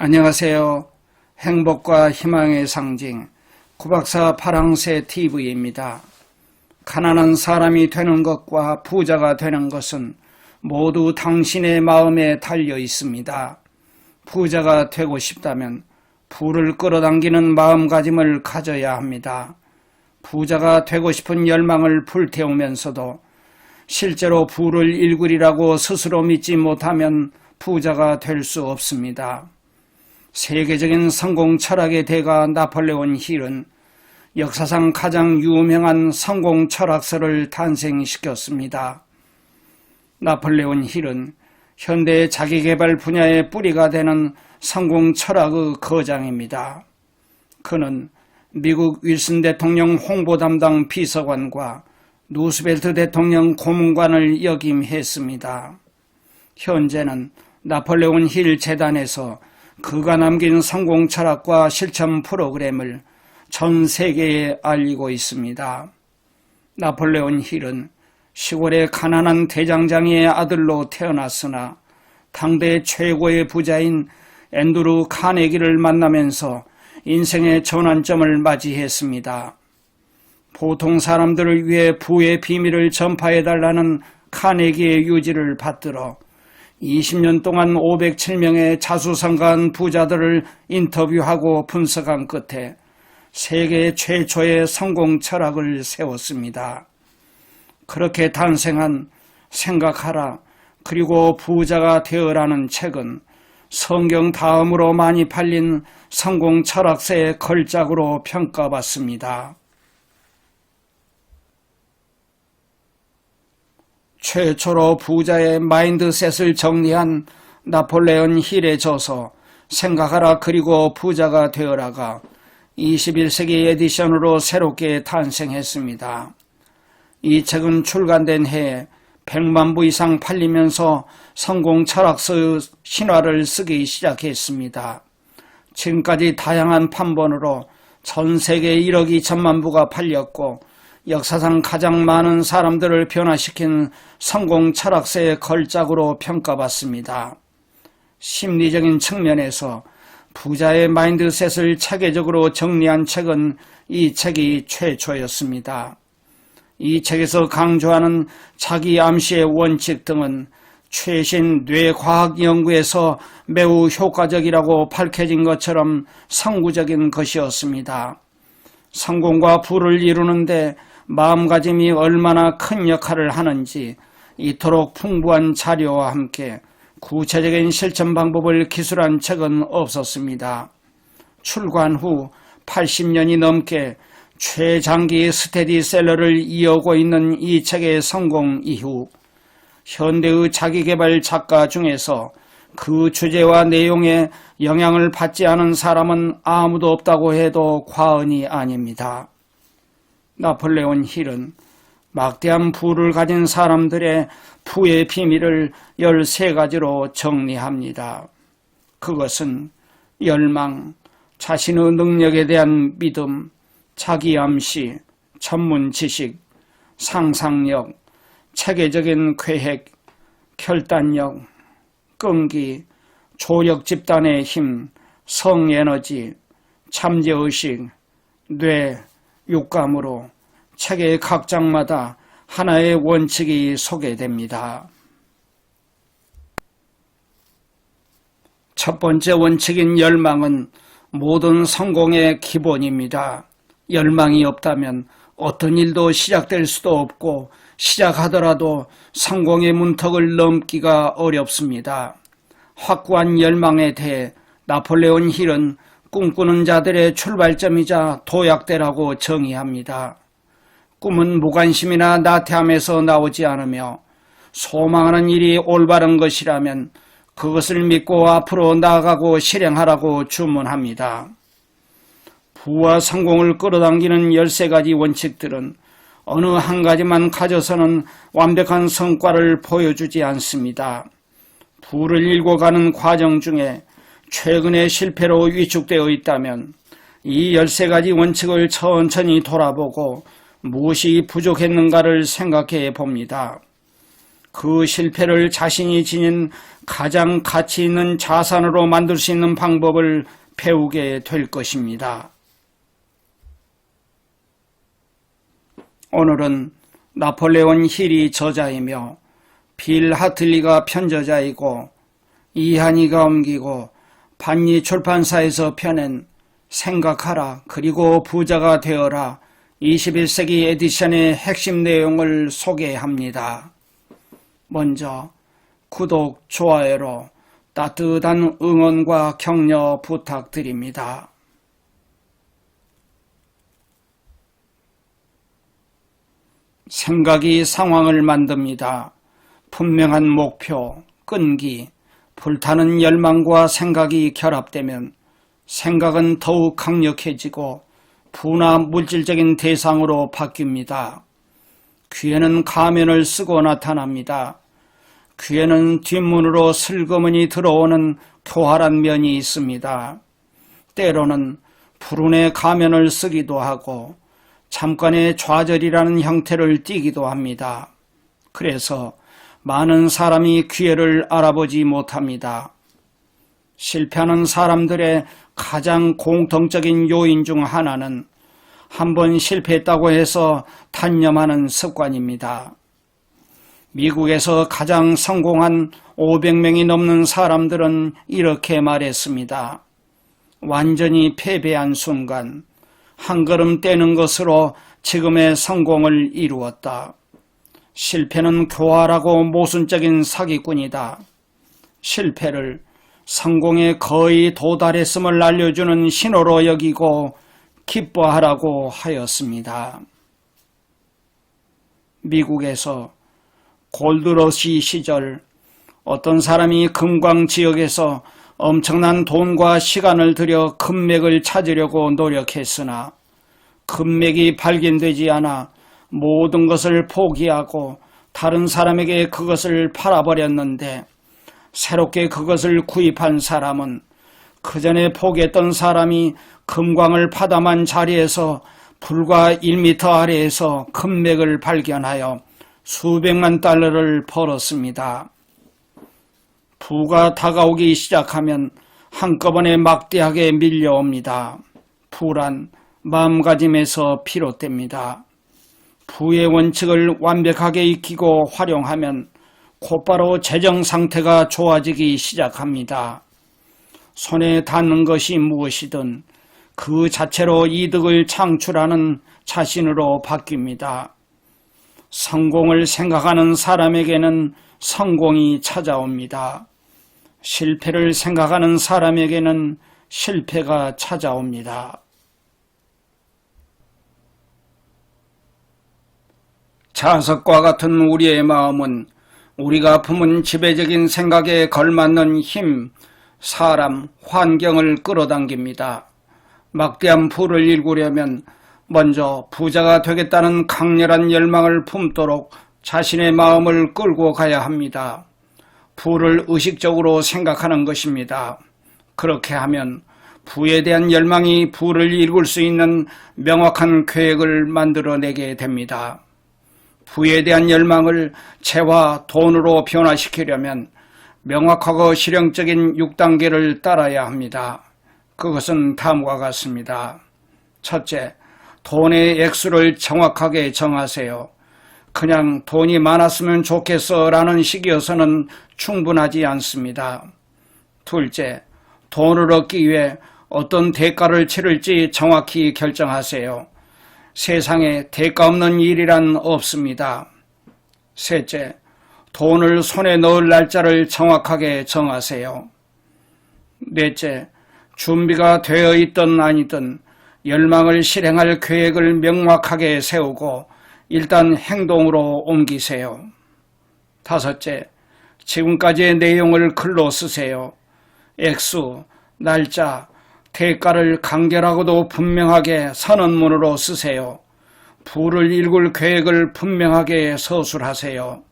안녕하세요. 행복과 희망의 상징 구박사 파랑새 TV입니다. 가난한 사람이 되는 것과 부자가 되는 것은 모두 당신의 마음에 달려 있습니다. 부자가 되고 싶다면 부를 끌어당기는 마음가짐을 가져야 합니다. 부자가 되고 싶은 열망을 불태우면서도 실제로 부를 일구리라고 스스로 믿지 못하면 부자가 될 수 없습니다. 세계적인 성공 철학의 대가 나폴레온 힐은 역사상 가장 유명한 성공 철학서를 탄생시켰습니다. 나폴레온 힐은 현대의 자기개발 분야의 뿌리가 되는 성공 철학의 거장입니다. 그는 미국 윌슨 대통령 홍보 담당 비서관과 루스벨트 대통령 고문관을 역임했습니다. 현재는 나폴레온 힐 재단에서 그가 남긴 성공 철학과 실천 프로그램을 전 세계에 알리고 있습니다. 나폴레온 힐은 시골의 가난한 대장장이의 아들로 태어났으나 당대 최고의 부자인 앤드루 카네기를 만나면서 인생의 전환점을 맞이했습니다. 보통 사람들을 위해 부의 비밀을 전파해달라는 카네기의 유지를 받들어 20년 동안 507명의 자수성가한 부자들을 인터뷰하고 분석한 끝에 세계 최초의 성공 철학을 세웠습니다. 그렇게 탄생한 생각하라 그리고 부자가 되어라는 책은 성경 다음으로 많이 팔린 성공 철학서의 걸작으로 평가받습니다. 최초로 부자의 마인드셋을 정리한 나폴레온 힐의 저서 생각하라 그리고 부자가 되어라가 21세기 에디션으로 새롭게 탄생했습니다. 이 책은 출간된 해에 100만 부 이상 팔리면서 성공 철학서의 신화를 쓰기 시작했습니다. 지금까지 다양한 판본으로 전 세계 1억 2천만 부가 팔렸고 역사상 가장 많은 사람들을 변화시킨 성공 철학서의 걸작으로 평가받습니다. 심리적인 측면에서 부자의 마인드셋을 체계적으로 정리한 책은 이 책이 최초였습니다. 이 책에서 강조하는 자기 암시의 원칙 등은 최신 뇌과학 연구에서 매우 효과적이라고 밝혀진 것처럼 선구적인 것이었습니다. 성공과 부를 이루는데 마음가짐이 얼마나 큰 역할을 하는지 이토록 풍부한 자료와 함께 구체적인 실천 방법을 기술한 책은 없었습니다. 출간 후 80년이 넘게 최장기 스테디셀러를 이어오고 있는 이 책의 성공 이후 현대의 자기개발 작가 중에서 그 주제와 내용에 영향을 받지 않은 사람은 아무도 없다고 해도 과언이 아닙니다. 나폴레온 힐은 막대한 부를 가진 사람들의 부의 비밀을 13가지로 정리합니다. 그것은 열망, 자신의 능력에 대한 믿음, 자기암시, 전문 지식, 상상력, 체계적인 계획, 결단력, 끈기, 조력 집단의 힘, 성에너지, 잠재의식, 뇌, 육감으로 책의 각 장마다 하나의 원칙이 소개됩니다. 첫 번째 원칙인 열망은 모든 성공의 기본입니다. 열망이 없다면 어떤 일도 시작될 수도 없고 시작하더라도 성공의 문턱을 넘기가 어렵습니다. 확고한 열망에 대해 나폴레온 힐은 꿈꾸는 자들의 출발점이자 도약대라고 정의합니다. 꿈은 무관심이나 나태함에서 나오지 않으며 소망하는 일이 올바른 것이라면 그것을 믿고 앞으로 나아가고 실행하라고 주문합니다. 부와 성공을 끌어당기는 13가지 원칙들은 어느 한 가지만 가져서는 완벽한 성과를 보여주지 않습니다. 부를 일궈가는 과정 중에 최근의 실패로 위축되어 있다면 이 13가지 원칙을 천천히 돌아보고 무엇이 부족했는가를 생각해 봅니다. 그 실패를 자신이 지닌 가장 가치 있는 자산으로 만들 수 있는 방법을 배우게 될 것입니다. 오늘은 나폴레온 힐이 저자이며 빌 하틀리가 편저자이고 이한이가 옮기고 반니 출판사에서 펴낸 생각하라 그리고 부자가 되어라 21세기 에디션의 핵심 내용을 소개합니다. 먼저 구독, 좋아요로 따뜻한 응원과 격려 부탁드립니다. 생각이 상황을 만듭니다. 분명한 목표, 끈기, 불타는 열망과 생각이 결합되면 생각은 더욱 강력해지고 부나 물질적인 대상으로 바뀝니다. 귀에는 가면을 쓰고 나타납니다. 귀에는 뒷문으로 슬그머니 들어오는 교활한 면이 있습니다. 때로는 불운의 가면을 쓰기도 하고 잠깐의 좌절이라는 형태를 띠기도 합니다. 그래서 많은 사람이 기회를 알아보지 못합니다. 실패하는 사람들의 가장 공통적인 요인 중 하나는 한 번 실패했다고 해서 단념하는 습관입니다. 미국에서 가장 성공한 500명이 넘는 사람들은 이렇게 말했습니다. 완전히 패배한 순간 한 걸음 떼는 것으로 지금의 성공을 이루었다. 실패는 교활하고 모순적인 사기꾼이다. 실패를 성공에 거의 도달했음을 알려주는 신호로 여기고 기뻐하라고 하였습니다. 미국에서 골드러시 시절 어떤 사람이 금광 지역에서 엄청난 돈과 시간을 들여 금맥을 찾으려고 노력했으나 금맥이 발견되지 않아 모든 것을 포기하고 다른 사람에게 그것을 팔아버렸는데 새롭게 그것을 구입한 사람은 그 전에 포기했던 사람이 금광을 파담한 자리에서 불과 1m 아래에서 금맥을 발견하여 수백만 달러를 벌었습니다. 부가 다가오기 시작하면 한꺼번에 막대하게 밀려옵니다. 부란 마음가짐에서 비롯됩니다. 부의 원칙을 완벽하게 익히고 활용하면 곧바로 재정 상태가 좋아지기 시작합니다. 손에 닿는 것이 무엇이든 그 자체로 이득을 창출하는 자신으로 바뀝니다. 성공을 생각하는 사람에게는 성공이 찾아옵니다. 실패를 생각하는 사람에게는 실패가 찾아옵니다. 자석과 같은 우리의 마음은 우리가 품은 지배적인 생각에 걸맞는 힘, 사람, 환경을 끌어당깁니다. 막대한 부를 일구려면 먼저 부자가 되겠다는 강렬한 열망을 품도록 자신의 마음을 끌고 가야 합니다. 부를 의식적으로 생각하는 것입니다. 그렇게 하면 부에 대한 열망이 부를 이룰 수 있는 명확한 계획을 만들어내게 됩니다. 부에 대한 열망을 재와 돈으로 변화시키려면 명확하고 실용적인 6단계를 따라야 합니다. 그것은 다음과 같습니다. 첫째, 돈의 액수를 정확하게 정하세요. 그냥 돈이 많았으면 좋겠어 라는 식이어서는 충분하지 않습니다. 둘째, 돈을 얻기 위해 어떤 대가를 치를지 정확히 결정하세요. 세상에 대가 없는 일이란 없습니다. 셋째, 돈을 손에 넣을 날짜를 정확하게 정하세요. 넷째, 준비가 되어 있든 아니든 열망을 실행할 계획을 명확하게 세우고 일단 행동으로 옮기세요. 다섯째, 지금까지의 내용을 글로 쓰세요. 액수, 날짜, 대가를 간결하고도 분명하게 선언문으로 쓰세요. 부를 일굴 계획을 분명하게 서술하세요.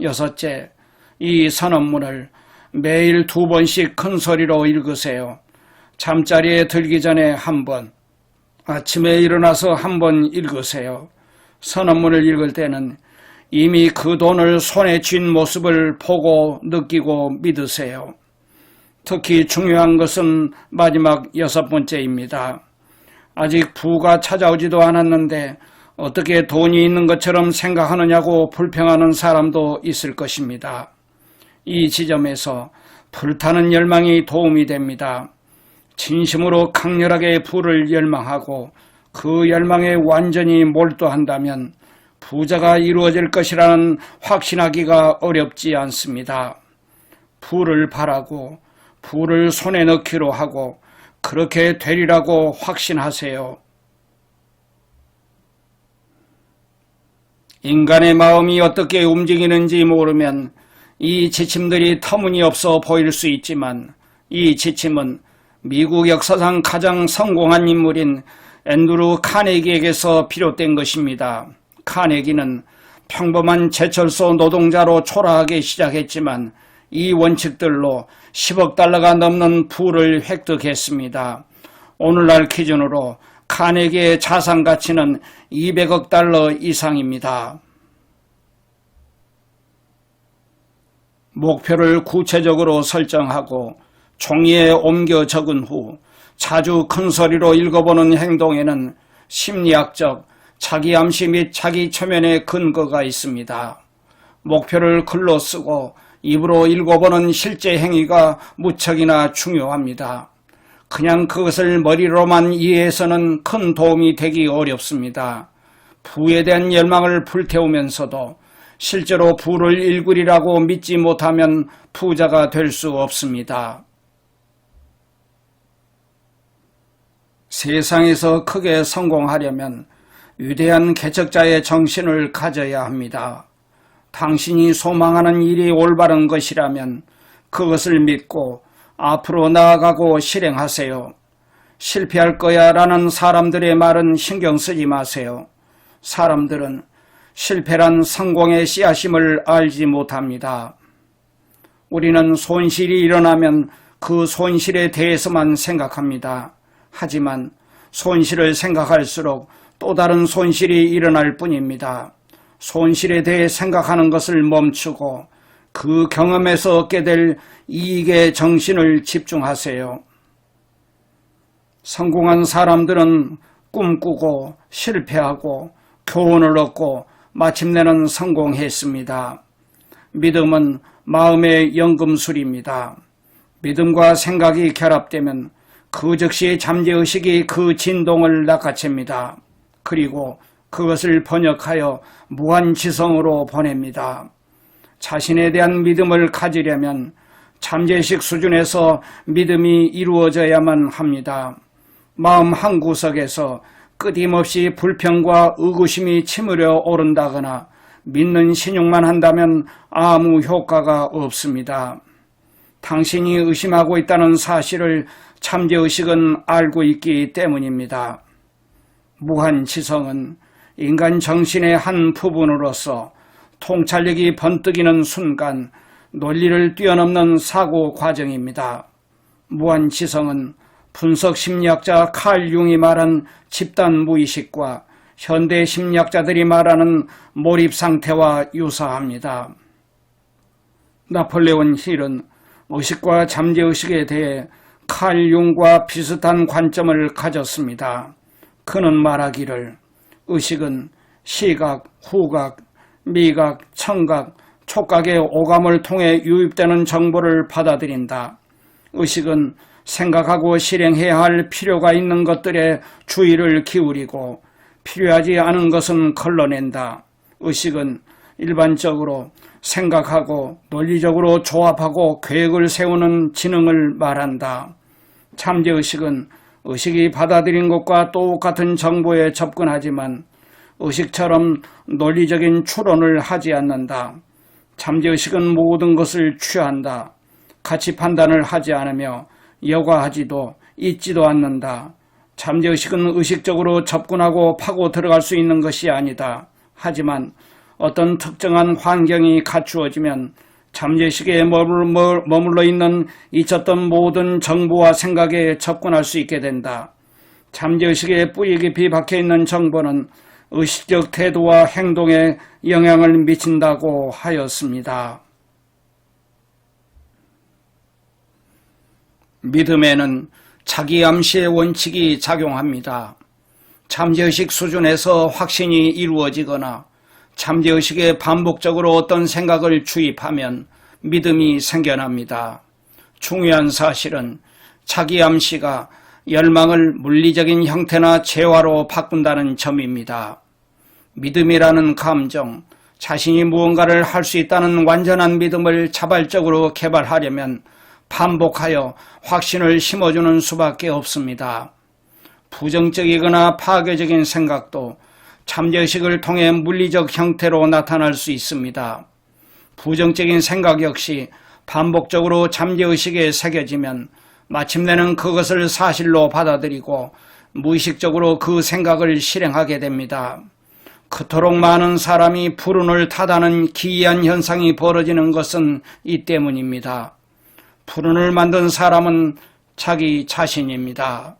여섯째, 이 선언문을 매일 2번씩 큰 소리로 읽으세요. 잠자리에 들기 전에 한 번, 아침에 일어나서 한 번 읽으세요. 선언문을 읽을 때는 이미 그 돈을 손에 쥔 모습을 보고 느끼고 믿으세요. 특히 중요한 것은 마지막 6번째입니다. 아직 부가 찾아오지도 않았는데 어떻게 돈이 있는 것처럼 생각하느냐고 불평하는 사람도 있을 것입니다. 이 지점에서 불타는 열망이 도움이 됩니다. 진심으로 강렬하게 부를 열망하고 그 열망에 완전히 몰두한다면 부자가 이루어질 것이라는 확신하기가 어렵지 않습니다. 부를 바라고 부를 손에 넣기로 하고 그렇게 되리라고 확신하세요. 인간의 마음이 어떻게 움직이는지 모르면 이 지침들이 터무니없어 보일 수 있지만 이 지침은 미국 역사상 가장 성공한 인물인 앤드루 카네기에게서 비롯된 것입니다. 카네기는 평범한 제철소 노동자로 초라하게 시작했지만 이 원칙들로 10억 달러가 넘는 부를 획득했습니다. 오늘날 기준으로 카네기의 자산 가치는 200억 달러 이상입니다. 목표를 구체적으로 설정하고 종이에 옮겨 적은 후 자주 큰 소리로 읽어보는 행동에는 심리학적, 자기 암시 및 자기 최면의 근거가 있습니다. 목표를 글로 쓰고 입으로 읽어보는 실제 행위가 무척이나 중요합니다. 그냥 그것을 머리로만 이해해서는 큰 도움이 되기 어렵습니다. 부에 대한 열망을 불태우면서도 실제로 부를 일구리라고 믿지 못하면 부자가 될 수 없습니다. 세상에서 크게 성공하려면 위대한 개척자의 정신을 가져야 합니다. 당신이 소망하는 일이 올바른 것이라면 그것을 믿고 앞으로 나아가고 실행하세요. 실패할 거야 라는 사람들의 말은 신경 쓰지 마세요. 사람들은 실패란 성공의 씨앗임을 알지 못합니다. 우리는 손실이 일어나면 그 손실에 대해서만 생각합니다. 하지만 손실을 생각할수록 또 다른 손실이 일어날 뿐입니다. 손실에 대해 생각하는 것을 멈추고 그 경험에서 얻게 될 이익의 정신을 집중하세요. 성공한 사람들은 꿈꾸고 실패하고 교훈을 얻고 마침내는 성공했습니다. 믿음은 마음의 연금술입니다. 믿음과 생각이 결합되면 그 즉시 잠재의식이 그 진동을 낚아챕니다. 그리고 그것을 번역하여 무한지성으로 보냅니다. 자신에 대한 믿음을 가지려면 잠재의식 수준에서 믿음이 이루어져야만 합니다. 마음 한구석에서 끊임없이 불평과 의구심이 치밀어 오른다거나 믿는 신용만 한다면 아무 효과가 없습니다. 당신이 의심하고 있다는 사실을 잠재의식은 알고 있기 때문입니다. 무한지성은 인간 정신의 한 부분으로서 통찰력이 번뜩이는 순간 논리를 뛰어넘는 사고 과정입니다. 무한지성은 분석 심리학자 칼 융이 말한 집단 무의식과 현대 심리학자들이 말하는 몰입 상태와 유사합니다. 나폴레온 힐은 의식과 잠재의식에 대해 칼 융과 비슷한 관점을 가졌습니다. 그는 말하기를 의식은 시각, 후각, 미각, 청각, 촉각의 오감을 통해 유입되는 정보를 받아들인다. 의식은 생각하고 실행해야 할 필요가 있는 것들에 주의를 기울이고 필요하지 않은 것은 걸러낸다. 의식은 일반적으로 생각하고 논리적으로 조합하고 계획을 세우는 지능을 말한다. 잠재의식은 의식이 받아들인 것과 똑같은 정보에 접근하지만 의식처럼 논리적인 추론을 하지 않는다. 잠재의식은 모든 것을 취한다. 가치 판단을 하지 않으며 여과하지도 잊지도 않는다. 잠재의식은 의식적으로 접근하고 파고 들어갈 수 있는 것이 아니다. 하지만 어떤 특정한 환경이 갖추어지면 잠재의식에 머물러 있는 잊혔던 모든 정보와 생각에 접근할 수 있게 된다. 잠재의식에 뿌리 깊이 박혀있는 정보는 의식적 태도와 행동에 영향을 미친다고 하였습니다. 믿음에는 자기 암시의 원칙이 작용합니다. 잠재의식 수준에서 확신이 이루어지거나 잠재의식에 반복적으로 어떤 생각을 주입하면 믿음이 생겨납니다. 중요한 사실은 자기 암시가 열망을 물리적인 형태나 재화로 바꾼다는 점입니다. 믿음이라는 감정, 자신이 무언가를 할 수 있다는 완전한 믿음을 자발적으로 개발하려면 반복하여 확신을 심어주는 수밖에 없습니다. 부정적이거나 파괴적인 생각도 잠재의식을 통해 물리적 형태로 나타날 수 있습니다. 부정적인 생각 역시 반복적으로 잠재의식에 새겨지면 마침내는 그것을 사실로 받아들이고 무의식적으로 그 생각을 실행하게 됩니다. 그토록 많은 사람이 불운을 탓하는 기이한 현상이 벌어지는 것은 이 때문입니다. 불운을 만든 사람은 자기 자신입니다.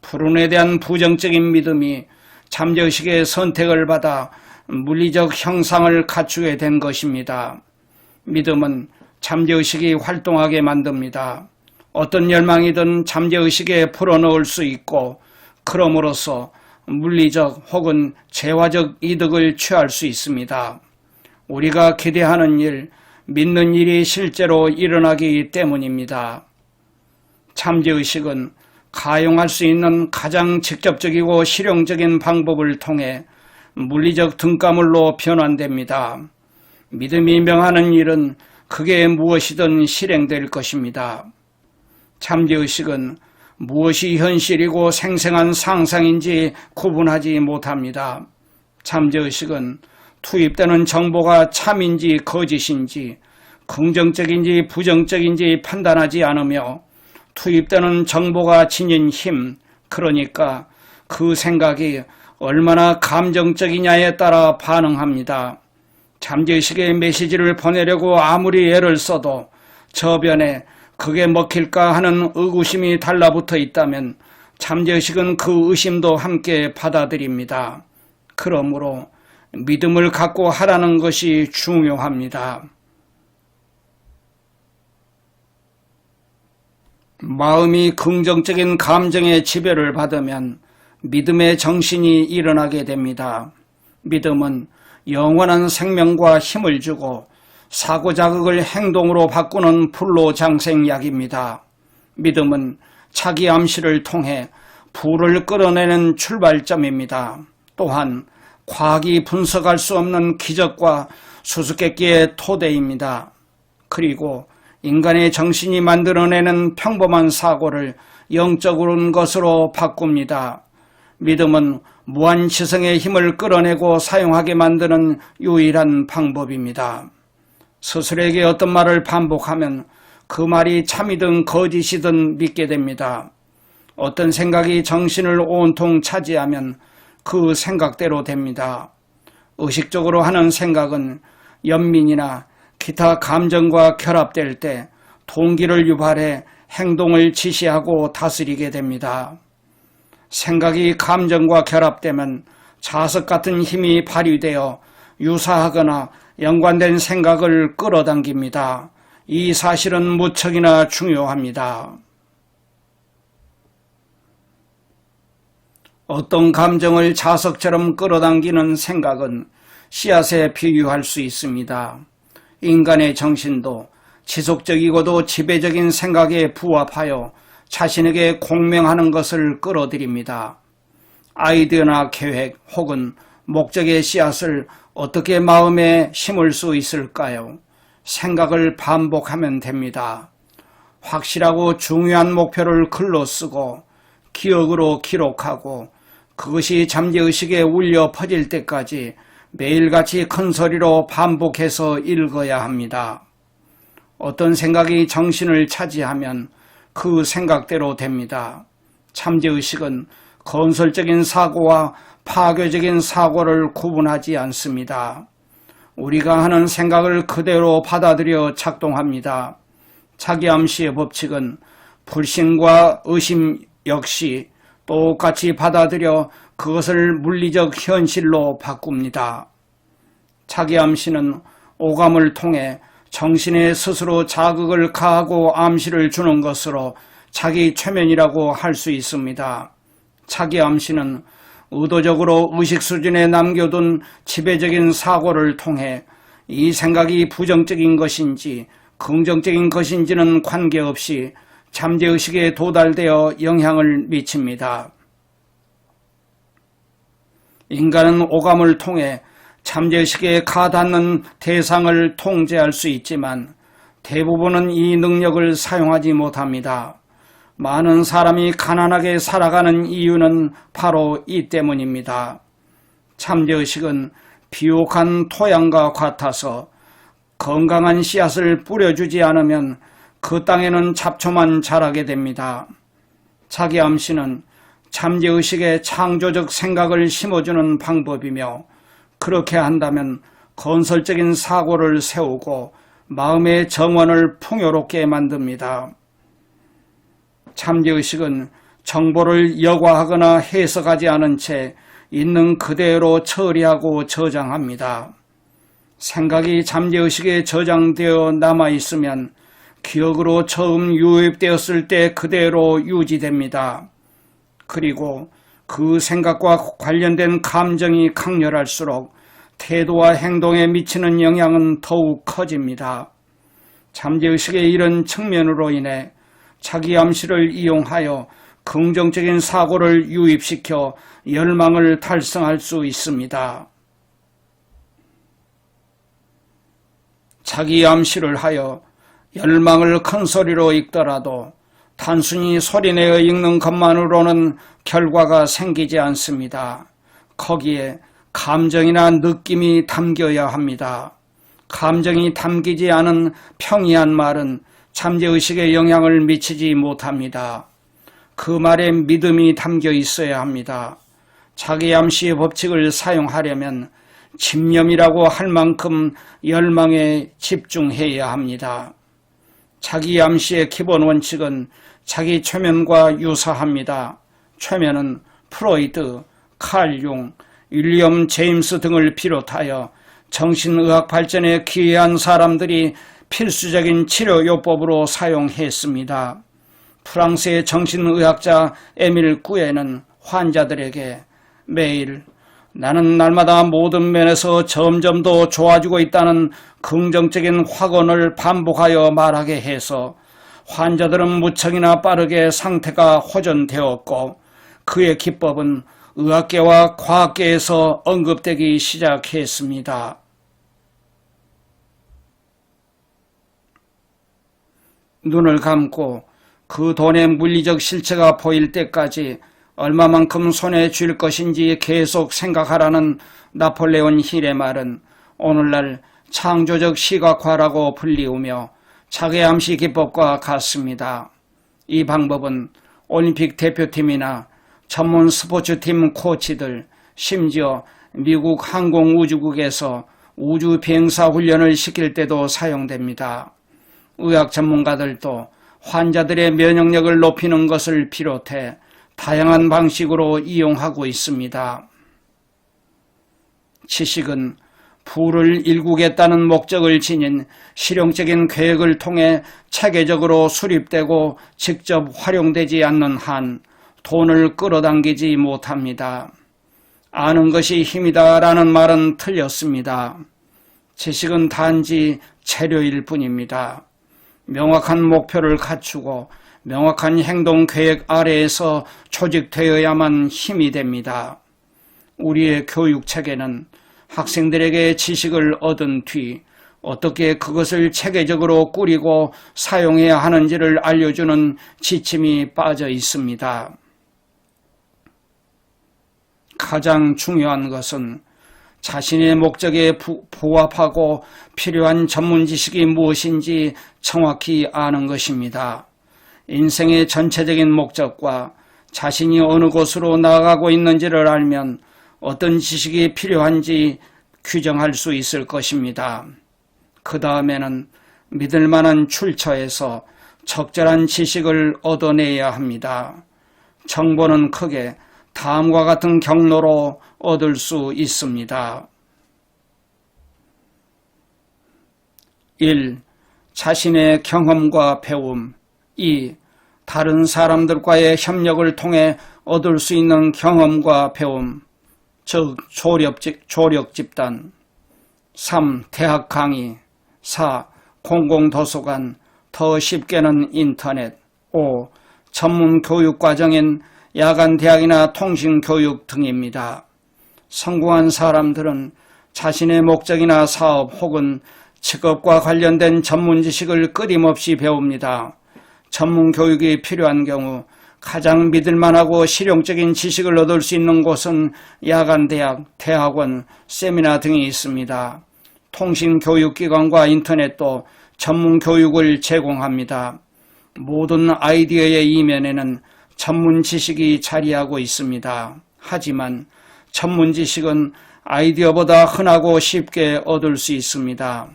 불운에 대한 부정적인 믿음이 잠재의식의 선택을 받아 물리적 형상을 갖추게 된 것입니다. 믿음은 잠재의식이 활동하게 만듭니다. 어떤 열망이든 잠재의식에 풀어넣을 수 있고 그럼으로써 물리적 혹은 재화적 이득을 취할 수 있습니다. 우리가 기대하는 일, 믿는 일이 실제로 일어나기 때문입니다. 잠재의식은 가용할 수 있는 가장 직접적이고 실용적인 방법을 통해 물리적 등가물로 변환됩니다. 믿음이 명하는 일은 그게 무엇이든 실행될 것입니다. 잠재의식은 무엇이 현실이고 생생한 상상인지 구분하지 못합니다. 잠재의식은 투입되는 정보가 참인지 거짓인지 긍정적인지 부정적인지 판단하지 않으며 투입되는 정보가 지닌 힘, 그러니까 그 생각이 얼마나 감정적이냐에 따라 반응합니다. 잠재의식의 메시지를 보내려고 아무리 애를 써도 저변에 그게 먹힐까 하는 의구심이 달라붙어 있다면 잠재의식은 그 의심도 함께 받아들입니다. 그러므로 믿음을 갖고 하라는 것이 중요합니다. 마음이 긍정적인 감정의 지배를 받으면 믿음의 정신이 일어나게 됩니다. 믿음은 영원한 생명과 힘을 주고 사고자극을 행동으로 바꾸는 불로장생약입니다. 믿음은 자기 암시를 통해 부를 끌어내는 출발점입니다. 또한 과학이 분석할 수 없는 기적과 수수께끼의 토대입니다. 그리고 인간의 정신이 만들어내는 평범한 사고를 영적인 것으로 바꿉니다. 믿음은 무한지성의 힘을 끌어내고 사용하게 만드는 유일한 방법입니다. 스스로에게 어떤 말을 반복하면 그 말이 참이든 거짓이든 믿게 됩니다. 어떤 생각이 정신을 온통 차지하면 그 생각대로 됩니다. 의식적으로 하는 생각은 연민이나 기타 감정과 결합될 때 동기를 유발해 행동을 지시하고 다스리게 됩니다. 생각이 감정과 결합되면 자석 같은 힘이 발휘되어 유사하거나 연관된 생각을 끌어당깁니다. 이 사실은 무척이나 중요합니다. 어떤 감정을 자석처럼 끌어당기는 생각은 씨앗에 비유할 수 있습니다. 인간의 정신도 지속적이고도 지배적인 생각에 부합하여 자신에게 공명하는 것을 끌어들입니다. 아이디어나 계획 혹은 목적의 씨앗을 어떻게 마음에 심을 수 있을까요? 생각을 반복하면 됩니다. 확실하고 중요한 목표를 글로 쓰고 기억으로 기록하고 그것이 잠재의식에 울려 퍼질 때까지 매일같이 큰 소리로 반복해서 읽어야 합니다. 어떤 생각이 정신을 차지하면 그 생각대로 됩니다. 잠재의식은 건설적인 사고와 파괴적인 사고를 구분하지 않습니다. 우리가 하는 생각을 그대로 받아들여 작동합니다. 자기 암시의 법칙은 불신과 의심 역시 똑같이 받아들여 그것을 물리적 현실로 바꿉니다. 자기 암시는 오감을 통해 정신에 스스로 자극을 가하고 암시를 주는 것으로 자기 최면이라고 할 수 있습니다. 자기 암시는 의도적으로 의식 수준에 남겨둔 지배적인 사고를 통해 이 생각이 부정적인 것인지 긍정적인 것인지는 관계없이 잠재의식에 도달되어 영향을 미칩니다. 인간은 오감을 통해 잠재의식에 가닿는 대상을 통제할 수 있지만 대부분은 이 능력을 사용하지 못합니다. 많은 사람이 가난하게 살아가는 이유는 바로 이 때문입니다. 잠재의식은 비옥한 토양과 같아서 건강한 씨앗을 뿌려주지 않으면 그 땅에는 잡초만 자라게 됩니다. 자기 암시는 잠재의식에 창조적 생각을 심어주는 방법이며 그렇게 한다면 건설적인 사고를 세우고 마음의 정원을 풍요롭게 만듭니다. 잠재의식은 정보를 여과하거나 해석하지 않은 채 있는 그대로 처리하고 저장합니다. 생각이 잠재의식에 저장되어 남아있으면 기억으로 처음 유입되었을 때 그대로 유지됩니다. 그리고 그 생각과 관련된 감정이 강렬할수록 태도와 행동에 미치는 영향은 더욱 커집니다. 잠재의식의 이런 측면으로 인해 자기 암시를 이용하여 긍정적인 사고를 유입시켜 열망을 달성할 수 있습니다. 자기 암시를 하여 열망을 큰 소리로 읽더라도 단순히 소리내어 읽는 것만으로는 결과가 생기지 않습니다. 거기에 감정이나 느낌이 담겨야 합니다. 감정이 담기지 않은 평이한 말은 잠재의식에 영향을 미치지 못합니다. 그 말에 믿음이 담겨 있어야 합니다. 자기 암시의 법칙을 사용하려면 집념이라고 할 만큼 열망에 집중해야 합니다. 자기 암시의 기본 원칙은 자기 최면과 유사합니다. 최면은 프로이드, 칼 융, 윌리엄 제임스 등을 비롯하여 정신의학 발전에 기여한 사람들이 필수적인 치료요법으로 사용했습니다. 프랑스의 정신의학자 에밀 꾸에는 환자들에게 매일 나는 날마다 모든 면에서 점점 더 좋아지고 있다는 긍정적인 확언을 반복하여 말하게 해서 환자들은 무척이나 빠르게 상태가 호전되었고 그의 기법은 의학계와 과학계에서 언급되기 시작했습니다. 눈을 감고 그 돈의 물리적 실체가 보일 때까지 얼마만큼 손에 쥘 것인지 계속 생각하라는 나폴레온 힐의 말은 오늘날 창조적 시각화라고 불리우며 자기 암시 기법과 같습니다. 이 방법은 올림픽 대표팀이나 전문 스포츠팀 코치들, 심지어 미국 항공우주국에서 우주 비행사 훈련을 시킬 때도 사용됩니다. 의학 전문가들도 환자들의 면역력을 높이는 것을 비롯해 다양한 방식으로 이용하고 있습니다. 지식은 부를 일구겠다는 목적을 지닌 실용적인 계획을 통해 체계적으로 수립되고 직접 활용되지 않는 한 돈을 끌어당기지 못합니다. 아는 것이 힘이다라는 말은 틀렸습니다. 지식은 단지 재료일 뿐입니다. 명확한 목표를 갖추고 명확한 행동 계획 아래에서 조직되어야만 힘이 됩니다. 우리의 교육 체계는 학생들에게 지식을 얻은 뒤 어떻게 그것을 체계적으로 꾸리고 사용해야 하는지를 알려주는 지침이 빠져 있습니다. 가장 중요한 것은 자신의 목적에 부합하고 필요한 전문 지식이 무엇인지 정확히 아는 것입니다. 인생의 전체적인 목적과 자신이 어느 곳으로 나아가고 있는지를 알면 어떤 지식이 필요한지 규정할 수 있을 것입니다. 그 다음에는 믿을 만한 출처에서 적절한 지식을 얻어내야 합니다. 정보는 크게 다음과 같은 경로로 얻을 수 있습니다. 1. 자신의 경험과 배움. 2. 다른 사람들과의 협력을 통해 얻을 수 있는 경험과 배움, 즉 조력 집단. 3. 대학 강의. 4. 공공도서관, 더 쉽게는 인터넷. 5. 전문 교육 과정인 야간 대학이나 통신교육 등입니다. 성공한 사람들은 자신의 목적이나 사업 혹은 직업과 관련된 전문 지식을 끊임없이 배웁니다. 전문 교육이 필요한 경우 가장 믿을만하고 실용적인 지식을 얻을 수 있는 곳은 야간 대학, 대학원, 세미나 등이 있습니다. 통신교육기관과 인터넷도 전문 교육을 제공합니다. 모든 아이디어의 이면에는 전문 지식이 자리하고 있습니다. 하지만 전문 지식은 아이디어보다 흔하고 쉽게 얻을 수 있습니다.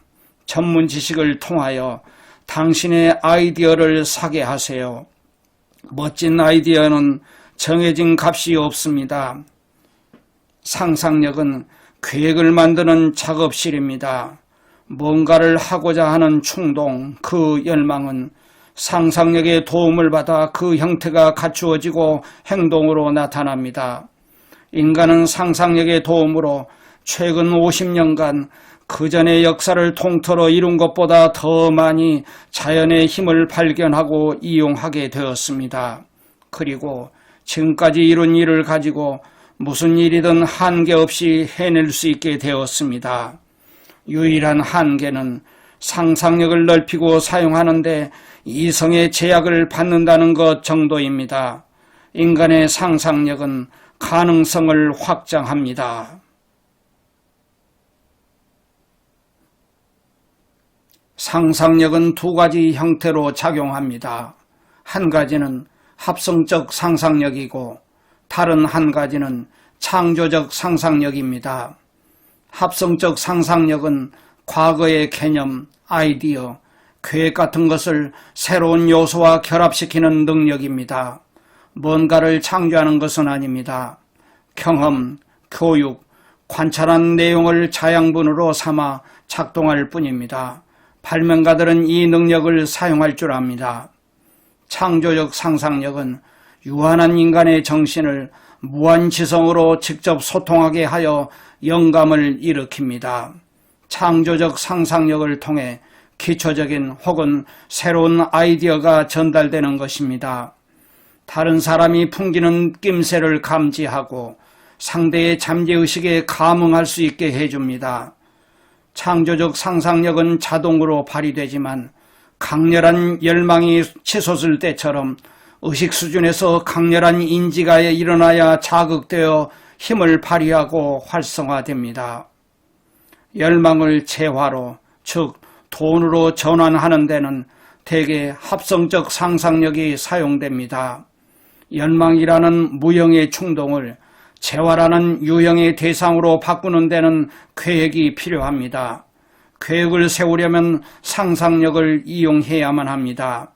전문 지식을 통하여 당신의 아이디어를 사게 하세요. 멋진 아이디어는 정해진 값이 없습니다. 상상력은 계획을 만드는 작업실입니다. 뭔가를 하고자 하는 충동, 그 열망은 상상력의 도움을 받아 그 형태가 갖추어지고 행동으로 나타납니다. 인간은 상상력의 도움으로 최근 50년간 그 전의 역사를 통틀어 이룬 것보다 더 많이 자연의 힘을 발견하고 이용하게 되었습니다. 그리고 지금까지 이룬 일을 가지고 무슨 일이든 한계 없이 해낼 수 있게 되었습니다. 유일한 한계는 상상력을 넓히고 사용하는데 이성의 제약을 받는다는 것 정도입니다. 인간의 상상력은 가능성을 확장합니다. 상상력은 두 가지 형태로 작용합니다. 한 가지는 합성적 상상력이고 다른 한 가지는 창조적 상상력입니다. 합성적 상상력은 과거의 개념, 아이디어, 계획 같은 것을 새로운 요소와 결합시키는 능력입니다. 뭔가를 창조하는 것은 아닙니다. 경험, 교육, 관찰한 내용을 자양분으로 삼아 작동할 뿐입니다. 발명가들은 이 능력을 사용할 줄 압니다. 창조적 상상력은 유한한 인간의 정신을 무한지성으로 직접 소통하게 하여 영감을 일으킵니다. 창조적 상상력을 통해 기초적인 혹은 새로운 아이디어가 전달되는 것입니다. 다른 사람이 풍기는 낌새를 감지하고 상대의 잠재의식에 감응할 수 있게 해줍니다. 창조적 상상력은 자동으로 발휘되지만 강렬한 열망이 치솟을 때처럼 의식 수준에서 강렬한 인지가 일어나야 자극되어 힘을 발휘하고 활성화됩니다. 열망을 재화로, 즉 돈으로 전환하는 데는 대개 합성적 상상력이 사용됩니다. 열망이라는 무형의 충동을 재화라는 유형의 대상으로 바꾸는 데는 계획이 필요합니다. 계획을 세우려면 상상력을 이용해야만 합니다.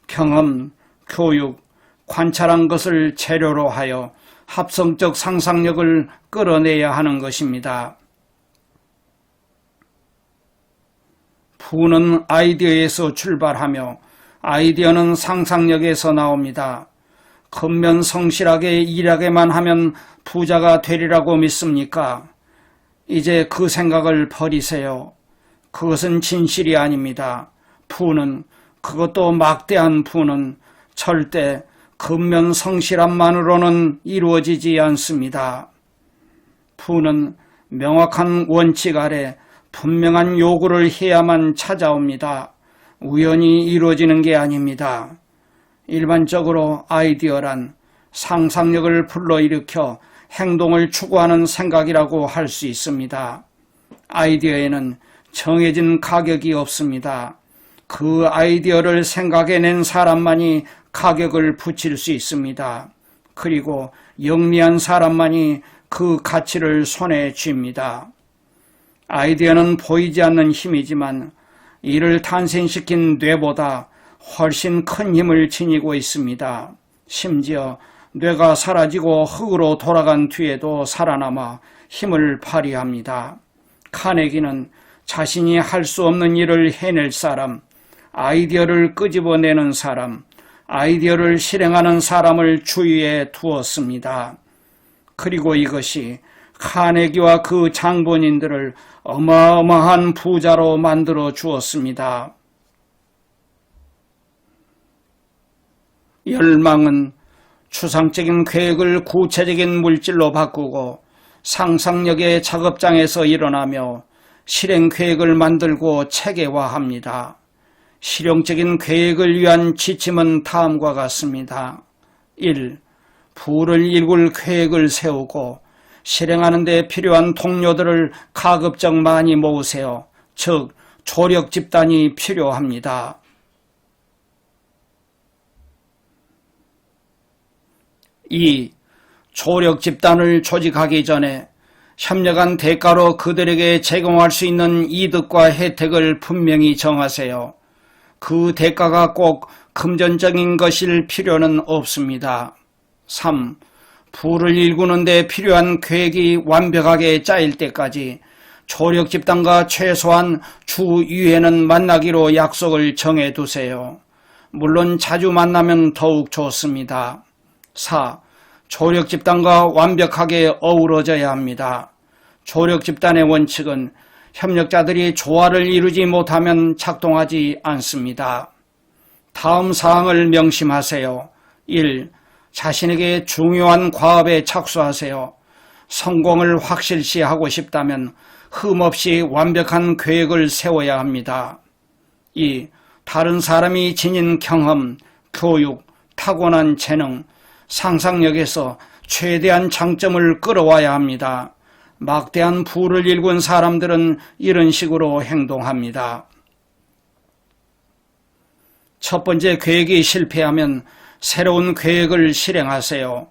경험, 교육, 관찰한 것을 재료로 하여 합성적 상상력을 끌어내야 하는 것입니다. 부는 아이디어에서 출발하며 아이디어는 상상력에서 나옵니다. 근면성실하게 일하게만 하면 부자가 되리라고 믿습니까? 이제 그 생각을 버리세요. 그것은 진실이 아닙니다. 부는, 그것도 막대한 부는 절대 근면성실함만으로는 이루어지지 않습니다. 부는 명확한 원칙 아래 분명한 요구를 해야만 찾아옵니다. 우연히 이루어지는 게 아닙니다. 일반적으로 아이디어란 상상력을 불러일으켜 행동을 추구하는 생각이라고 할 수 있습니다. 아이디어에는 정해진 가격이 없습니다. 그 아이디어를 생각해낸 사람만이 가격을 붙일 수 있습니다. 그리고 영리한 사람만이 그 가치를 손에 쥡니다. 아이디어는 보이지 않는 힘이지만 이를 탄생시킨 뇌보다 훨씬 큰 힘을 지니고 있습니다. 심지어 뇌가 사라지고 흙으로 돌아간 뒤에도 살아남아 힘을 발휘합니다. 카네기는 자신이 할 수 없는 일을 해낼 사람, 아이디어를 끄집어내는 사람, 아이디어를 실행하는 사람을 주위에 두었습니다. 그리고 이것이 카네기와 그 장본인들을 어마어마한 부자로 만들어 주었습니다. 열망은 추상적인 계획을 구체적인 물질로 바꾸고 상상력의 작업장에서 일어나며 실행 계획을 만들고 체계화합니다. 실용적인 계획을 위한 지침은 다음과 같습니다. 1. 부를 일굴 계획을 세우고 실행하는 데 필요한 동료들을 가급적 많이 모으세요. 즉, 조력 집단이 필요합니다. 2. 조력 집단을 조직하기 전에 협력한 대가로 그들에게 제공할 수 있는 이득과 혜택을 분명히 정하세요. 그 대가가 꼭 금전적인 것일 필요는 없습니다. 3. 부를 일구는 데 필요한 계획이 완벽하게 짜일 때까지 조력 집단과 최소한 주 2회는 만나기로 약속을 정해두세요. 물론 자주 만나면 더욱 좋습니다. 4. 조력 집단과 완벽하게 어우러져야 합니다. 조력 집단의 원칙은 협력자들이 조화를 이루지 못하면 작동하지 않습니다. 다음 사항을 명심하세요. 1. 자신에게 중요한 과업에 착수하세요. 성공을 확실시하고 싶다면 흠없이 완벽한 계획을 세워야 합니다. 2. 다른 사람이 지닌 경험, 교육, 타고난 재능, 상상력에서 최대한 장점을 끌어와야 합니다. 막대한 부를 일군 사람들은 이런 식으로 행동합니다. 첫 번째 계획이 실패하면 새로운 계획을 실행하세요.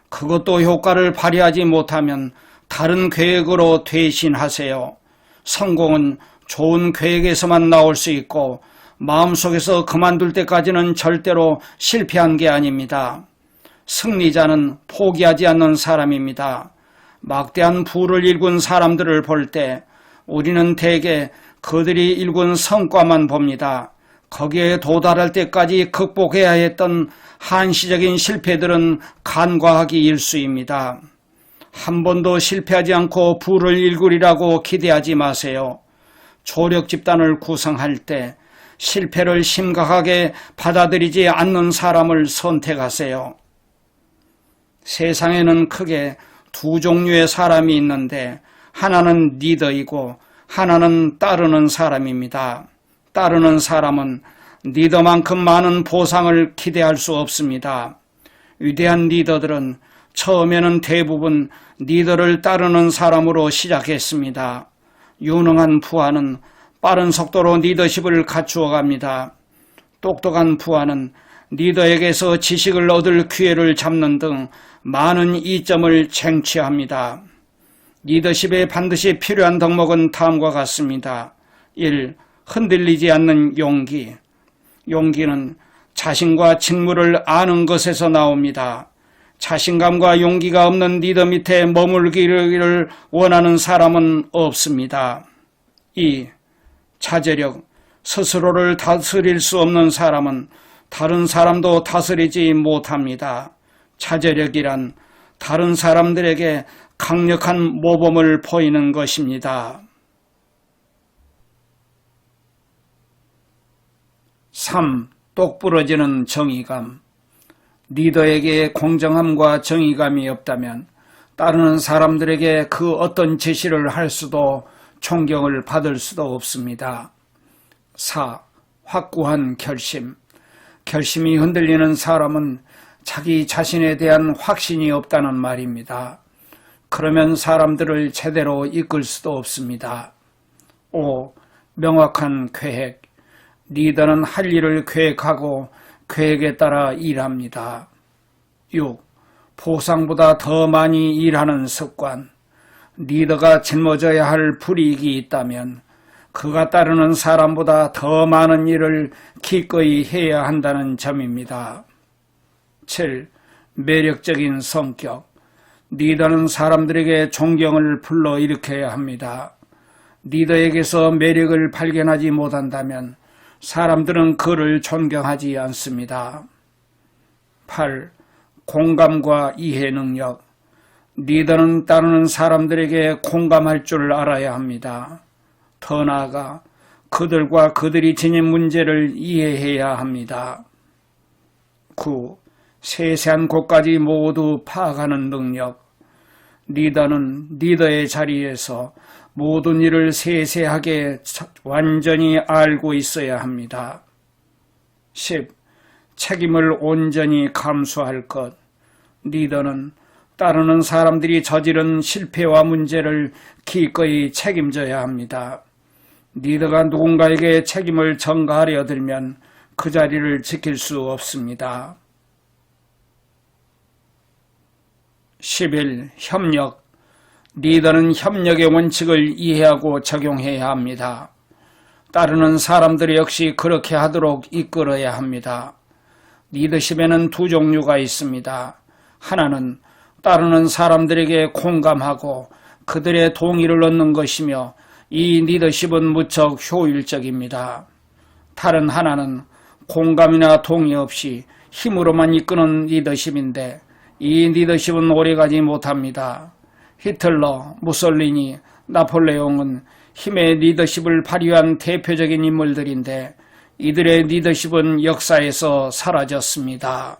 그것도 효과를 발휘하지 못하면 다른 계획으로 대신하세요. 성공은 좋은 계획에서만 나올 수 있고 마음속에서 그만둘 때까지는 절대로 실패한 게 아닙니다. 승리자는 포기하지 않는 사람입니다. 막대한 부를 일군 사람들을 볼 때 우리는 대개 그들이 일군 성과만 봅니다. 거기에 도달할 때까지 극복해야 했던 한시적인 실패들은 간과하기 일쑤입니다. 한 번도 실패하지 않고 부를 일구리라고 기대하지 마세요. 조력 집단을 구성할 때 실패를 심각하게 받아들이지 않는 사람을 선택하세요. 세상에는 크게 두 종류의 사람이 있는데 하나는 리더이고 하나는 따르는 사람입니다. 따르는 사람은 리더만큼 많은 보상을 기대할 수 없습니다. 위대한 리더들은 처음에는 대부분 리더를 따르는 사람으로 시작했습니다. 유능한 부하는 빠른 속도로 리더십을 갖추어 갑니다. 똑똑한 부하는 리더에게서 지식을 얻을 기회를 잡는 등 많은 이점을 쟁취합니다. 리더십에 반드시 필요한 덕목은 다음과 같습니다. 1. 흔들리지 않는 용기. 용기는 자신과 직무를 아는 것에서 나옵니다. 자신감과 용기가 없는 리더 밑에 머물기를 원하는 사람은 없습니다. 2. 자제력. 스스로를 다스릴 수 없는 사람은 다른 사람도 다스리지 못합니다. 자제력이란 다른 사람들에게 강력한 모범을 보이는 것입니다. 3. 똑부러지는 정의감. 리더에게 공정함과 정의감이 없다면 따르는 사람들에게 그 어떤 제시를 할 수도 존경을 받을 수도 없습니다. 4. 확고한 결심. 결심이 흔들리는 사람은 자기 자신에 대한 확신이 없다는 말입니다. 그러면 사람들을 제대로 이끌 수도 없습니다. 5. 명확한 계획. 리더는 할 일을 계획하고 계획에 따라 일합니다. 6. 보상보다 더 많이 일하는 습관. 리더가 짊어져야 할 불이익이 있다면 그가 따르는 사람보다 더 많은 일을 기꺼이 해야 한다는 점입니다. 7. 매력적인 성격. 리더는 사람들에게 존경을 불러일으켜야 합니다. 리더에게서 매력을 발견하지 못한다면 사람들은 그를 존경하지 않습니다. 8. 공감과 이해 능력. 리더는 따르는 사람들에게 공감할 줄 알아야 합니다. 더 나아가 그들과 그들이 지닌 문제를 이해해야 합니다. 9. 세세한 곳까지 모두 파악하는 능력. 리더는 리더의 자리에서 모든 일을 세세하게 완전히 알고 있어야 합니다. 10. 책임을 온전히 감수할 것. 리더는 따르는 사람들이 저지른 실패와 문제를 기꺼이 책임져야 합니다. 리더가 누군가에게 책임을 전가하려 들면 그 자리를 지킬 수 없습니다. 11. 협력. 리더는 협력의 원칙을 이해하고 적용해야 합니다. 따르는 사람들 역시 그렇게 하도록 이끌어야 합니다. 리더십에는 두 종류가 있습니다. 하나는 따르는 사람들에게 공감하고 그들의 동의를 얻는 것이며 이 리더십은 무척 효율적입니다. 다른 하나는 공감이나 동의 없이 힘으로만 이끄는 리더십인데 이 리더십은 오래가지 못합니다. 히틀러, 무솔리니, 나폴레옹은 힘의 리더십을 발휘한 대표적인 인물들인데 이들의 리더십은 역사에서 사라졌습니다.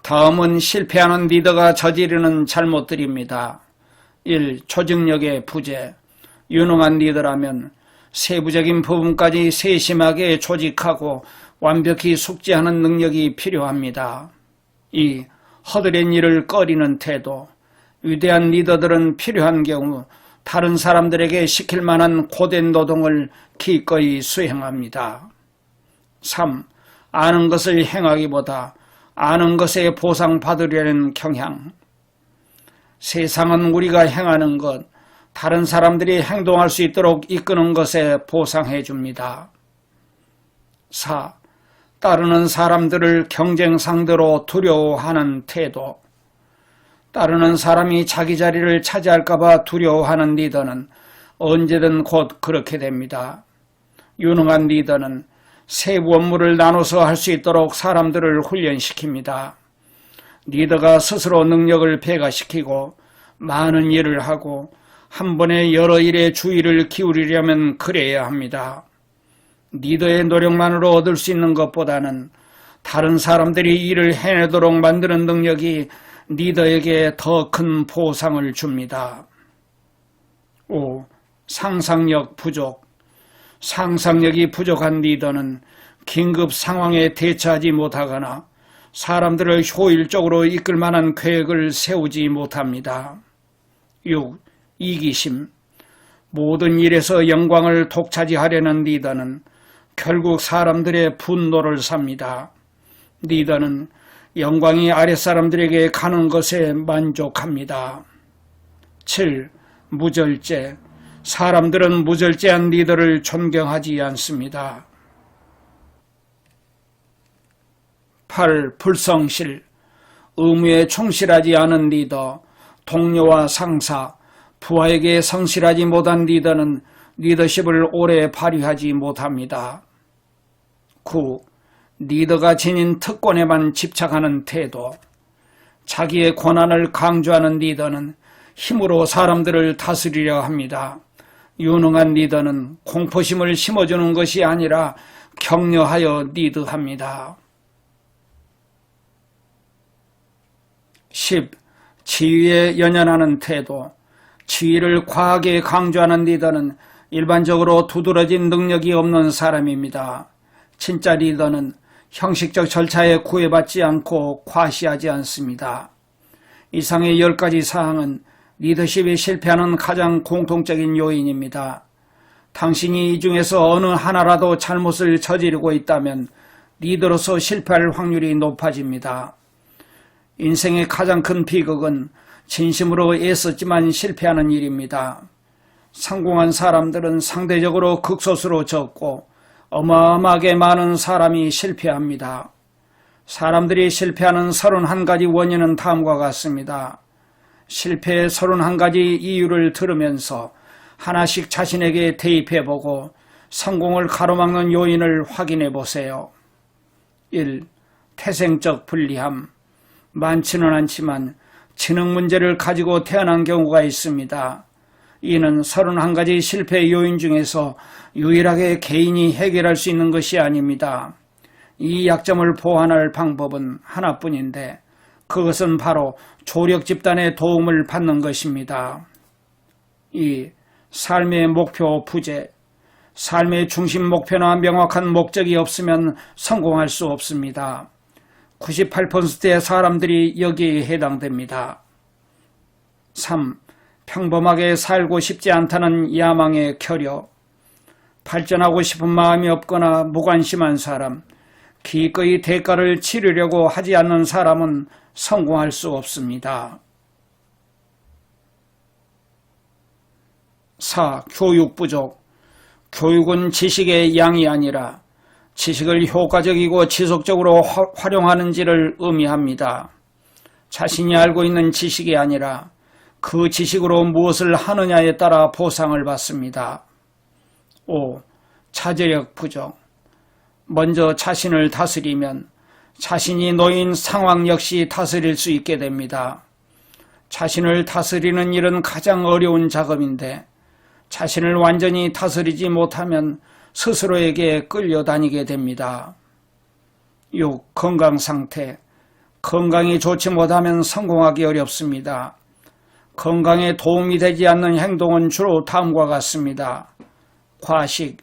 다음은 실패하는 리더가 저지르는 잘못들입니다. 1. 조직력의 부재. 유능한 리더라면 세부적인 부분까지 세심하게 조직하고 완벽히 숙지하는 능력이 필요합니다. 2. 허드렛 일을 꺼리는 태도. 위대한 리더들은 필요한 경우 다른 사람들에게 시킬 만한 고된 노동을 기꺼이 수행합니다. 3. 아는 것을 행하기보다 아는 것에 보상받으려는 경향. 세상은 우리가 행하는 것, 다른 사람들이 행동할 수 있도록 이끄는 것에 보상해 줍니다. 4. 따르는 사람들을 경쟁 상대로 두려워하는 태도. 따르는 사람이 자기 자리를 차지할까봐 두려워하는 리더는 언제든 곧 그렇게 됩니다. 유능한 리더는 세부 업무를 나눠서 할 수 있도록 사람들을 훈련시킵니다. 리더가 스스로 능력을 배가시키고 많은 일을 하고 한 번에 여러 일에 주의를 기울이려면 그래야 합니다. 리더의 노력만으로 얻을 수 있는 것보다는 다른 사람들이 일을 해내도록 만드는 능력이 리더에게 더 큰 보상을 줍니다. 5. 상상력 부족. 상상력이 부족한 리더는 긴급 상황에 대처하지 못하거나 사람들을 효율적으로 이끌 만한 계획을 세우지 못합니다. 6. 이기심. 모든 일에서 영광을 독차지하려는 리더는 결국 사람들의 분노를 삽니다. 리더는 영광이 아랫사람들에게 가는 것에 만족합니다. 7. 무절제. 사람들은 무절제한 리더를 존경하지 않습니다. 8. 불성실. 의무에 충실하지 않은 리더, 동료와 상사, 부하에게 성실하지 못한 리더는 리더십을 오래 발휘하지 못합니다. 9. 리더가 지닌 특권에만 집착하는 태도. 자기의 권한을 강조하는 리더는 힘으로 사람들을 다스리려 합니다. 유능한 리더는 공포심을 심어주는 것이 아니라 격려하여 리드합니다. 10. 지위에 연연하는 태도. 지위를 과하게 강조하는 리더는 일반적으로 두드러진 능력이 없는 사람입니다. 진짜 리더는 형식적 절차에 구애받지 않고 과시하지 않습니다. 이상의 10가지 사항은 리더십이 실패하는 가장 공통적인 요인입니다. 당신이 이 중에서 어느 하나라도 잘못을 저지르고 있다면 리더로서 실패할 확률이 높아집니다. 인생의 가장 큰 비극은 진심으로 애썼지만 실패하는 일입니다. 성공한 사람들은 상대적으로 극소수로 적고 어마어마하게 많은 사람이 실패합니다. 사람들이 실패하는 31가지 원인은 다음과 같습니다. 실패의 31가지 이유를 들으면서 하나씩 자신에게 대입해보고 성공을 가로막는 요인을 확인해 보세요. 1. 태생적 불리함. 많지는 않지만 지능 문제를 가지고 태어난 경우가 있습니다. 이는 31가지 실패 요인 중에서 유일하게 개인이 해결할 수 있는 것이 아닙니다. 이 약점을 보완할 방법은 하나뿐인데 그것은 바로 조력 집단의 도움을 받는 것입니다. 2. 삶의 목표 부재. 삶의 중심 목표나 명확한 목적이 없으면 성공할 수 없습니다. 98%의 사람들이 여기에 해당됩니다. 3. 평범하게 살고 싶지 않다는 야망의 결여. 발전하고 싶은 마음이 없거나 무관심한 사람, 기꺼이 대가를 치르려고 하지 않는 사람은 성공할 수 없습니다. 4. 교육 부족. 교육은 지식의 양이 아니라 지식을 효과적이고 지속적으로 활용하는지를 의미합니다. 자신이 알고 있는 지식이 아니라 그 지식으로 무엇을 하느냐에 따라 보상을 받습니다. 5. 자제력 부족. 먼저 자신을 다스리면 자신이 놓인 상황 역시 다스릴 수 있게 됩니다. 자신을 다스리는 일은 가장 어려운 작업인데 자신을 완전히 다스리지 못하면 스스로에게 끌려다니게 됩니다. 6. 건강 상태. 건강이 좋지 못하면 성공하기 어렵습니다. 건강에 도움이 되지 않는 행동은 주로 다음과 같습니다. 과식,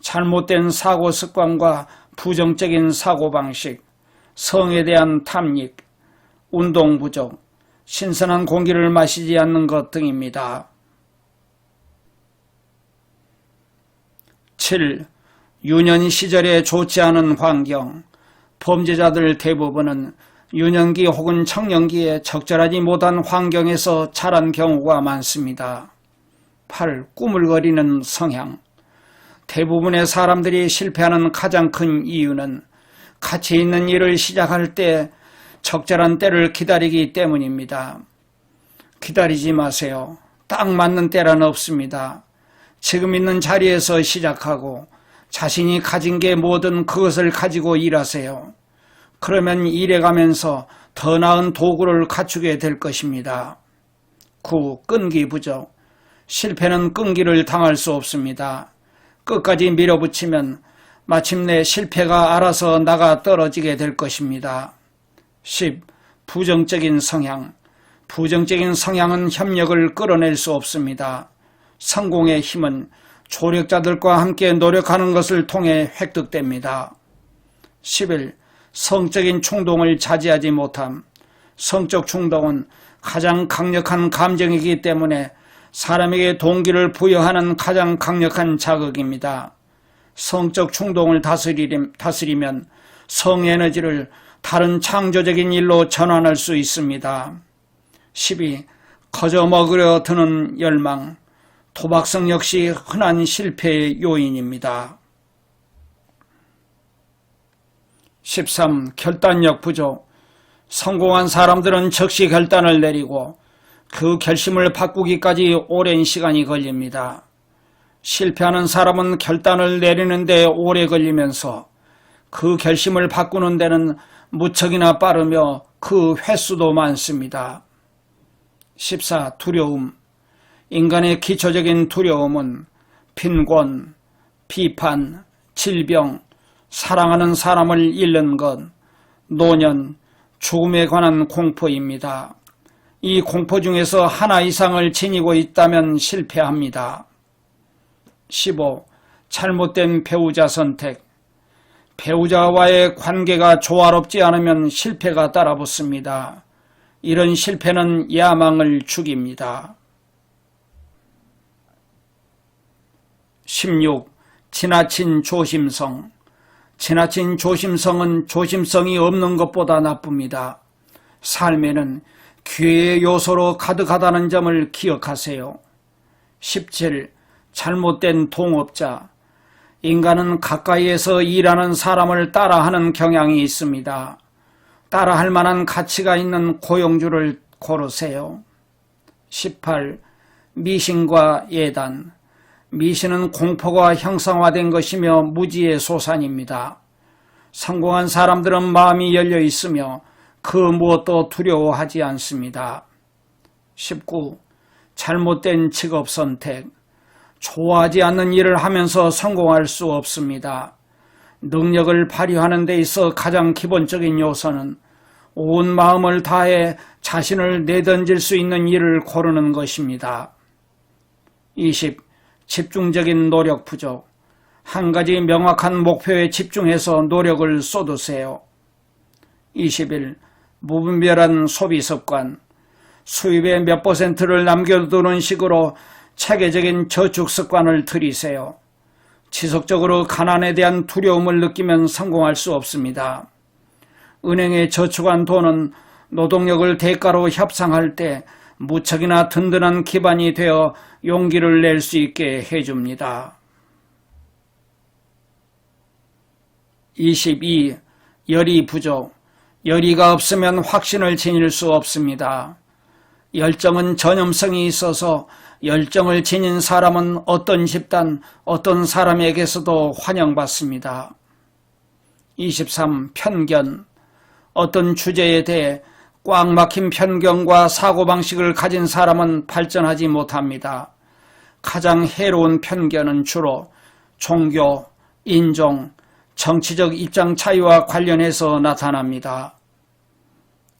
잘못된 사고 습관과 부정적인 사고방식, 성에 대한 탐닉, 운동 부족, 신선한 공기를 마시지 않는 것 등입니다. 7. 유년 시절에 좋지 않은 환경. 범죄자들 대부분은 유년기 혹은 청년기에 적절하지 못한 환경에서 자란 경우가 많습니다. 8. 꾸물거리는 성향. 대부분의 사람들이 실패하는 가장 큰 이유는 가치 있는 일을 시작할 때 적절한 때를 기다리기 때문입니다. 기다리지 마세요. 딱 맞는 때란 없습니다. 지금 있는 자리에서 시작하고 자신이 가진 게 뭐든 그것을 가지고 일하세요. 그러면 일해가면서 더 나은 도구를 갖추게 될 것입니다. 9. 끈기 부족. 실패는 끈기를 당할 수 없습니다. 끝까지 밀어붙이면 마침내 실패가 알아서 나가 떨어지게 될 것입니다. 10. 부정적인 성향. 부정적인 성향은 협력을 끌어낼 수 없습니다. 성공의 힘은 조력자들과 함께 노력하는 것을 통해 획득됩니다. 11. 성적인 충동을 자제하지 못함. 성적 충동은 가장 강력한 감정이기 때문에 사람에게 동기를 부여하는 가장 강력한 자극입니다. 성적 충동을 다스리면 성에너지를 다른 창조적인 일로 전환할 수 있습니다. 12. 거저 먹으려 드는 열망. 도박성 역시 흔한 실패의 요인입니다. 13. 결단력 부족. 성공한 사람들은 즉시 결단을 내리고 그 결심을 바꾸기까지 오랜 시간이 걸립니다. 실패하는 사람은 결단을 내리는데 오래 걸리면서 그 결심을 바꾸는 데는 무척이나 빠르며 그 횟수도 많습니다. 14. 두려움. 인간의 기초적인 두려움은 빈곤, 비판, 질병, 사랑하는 사람을 잃는 것, 노년, 죽음에 관한 공포입니다. 이 공포 중에서 하나 이상을 지니고 있다면 실패합니다. 15. 잘못된 배우자 선택. 배우자와의 관계가 조화롭지 않으면 실패가 따라붙습니다. 이런 실패는 야망을 죽입니다. 16. 지나친 조심성. 지나친 조심성은 조심성이 없는 것보다 나쁩니다. 삶에는 기회의 요소로 가득하다는 점을 기억하세요. 17. 잘못된 동업자. 인간은 가까이에서 일하는 사람을 따라하는 경향이 있습니다. 따라할 만한 가치가 있는 고용주를 고르세요. 18. 미신과 예단. 미신은 공포가 형상화된 것이며 무지의 소산입니다. 성공한 사람들은 마음이 열려 있으며 그 무엇도 두려워하지 않습니다. 19. 잘못된 직업 선택. 좋아하지 않는 일을 하면서 성공할 수 없습니다. 능력을 발휘하는 데 있어 가장 기본적인 요소는 온 마음을 다해 자신을 내던질 수 있는 일을 고르는 것입니다. 20. 집중적인 노력 부족. 한 가지 명확한 목표에 집중해서 노력을 쏟으세요. 21. 무분별한 소비 습관. 수입의 몇 %를 남겨두는 식으로 체계적인 저축 습관을 들이세요. 지속적으로 가난에 대한 두려움을 느끼면 성공할 수 없습니다. 은행에 저축한 돈은 노동력을 대가로 협상할 때 무척이나 든든한 기반이 되어 용기를 낼 수 있게 해줍니다. 22. 열의 부족. 열의가 없으면 확신을 지닐 수 없습니다. 열정은 전염성이 있어서 열정을 지닌 사람은 어떤 집단, 어떤 사람에게서도 환영받습니다. 23. 편견. 어떤 주제에 대해 꽉 막힌 편견과 사고방식을 가진 사람은 발전하지 못합니다. 가장 해로운 편견은 주로 종교, 인종, 정치적 입장 차이와 관련해서 나타납니다.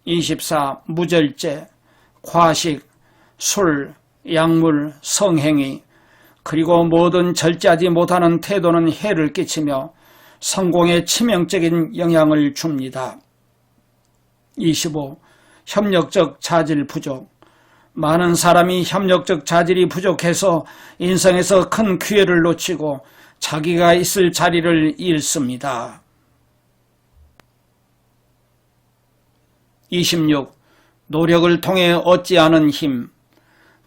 24. 무절제, 과식, 술, 약물, 성행위, 그리고 모든 절제하지 못하는 태도는 해를 끼치며 성공에 치명적인 영향을 줍니다. 25. 협력적 자질 부족. 많은 사람이 협력적 자질이 부족해서 인생에서 큰 기회를 놓치고 자기가 있을 자리를 잃습니다. 26. 노력을 통해 얻지 않은 힘.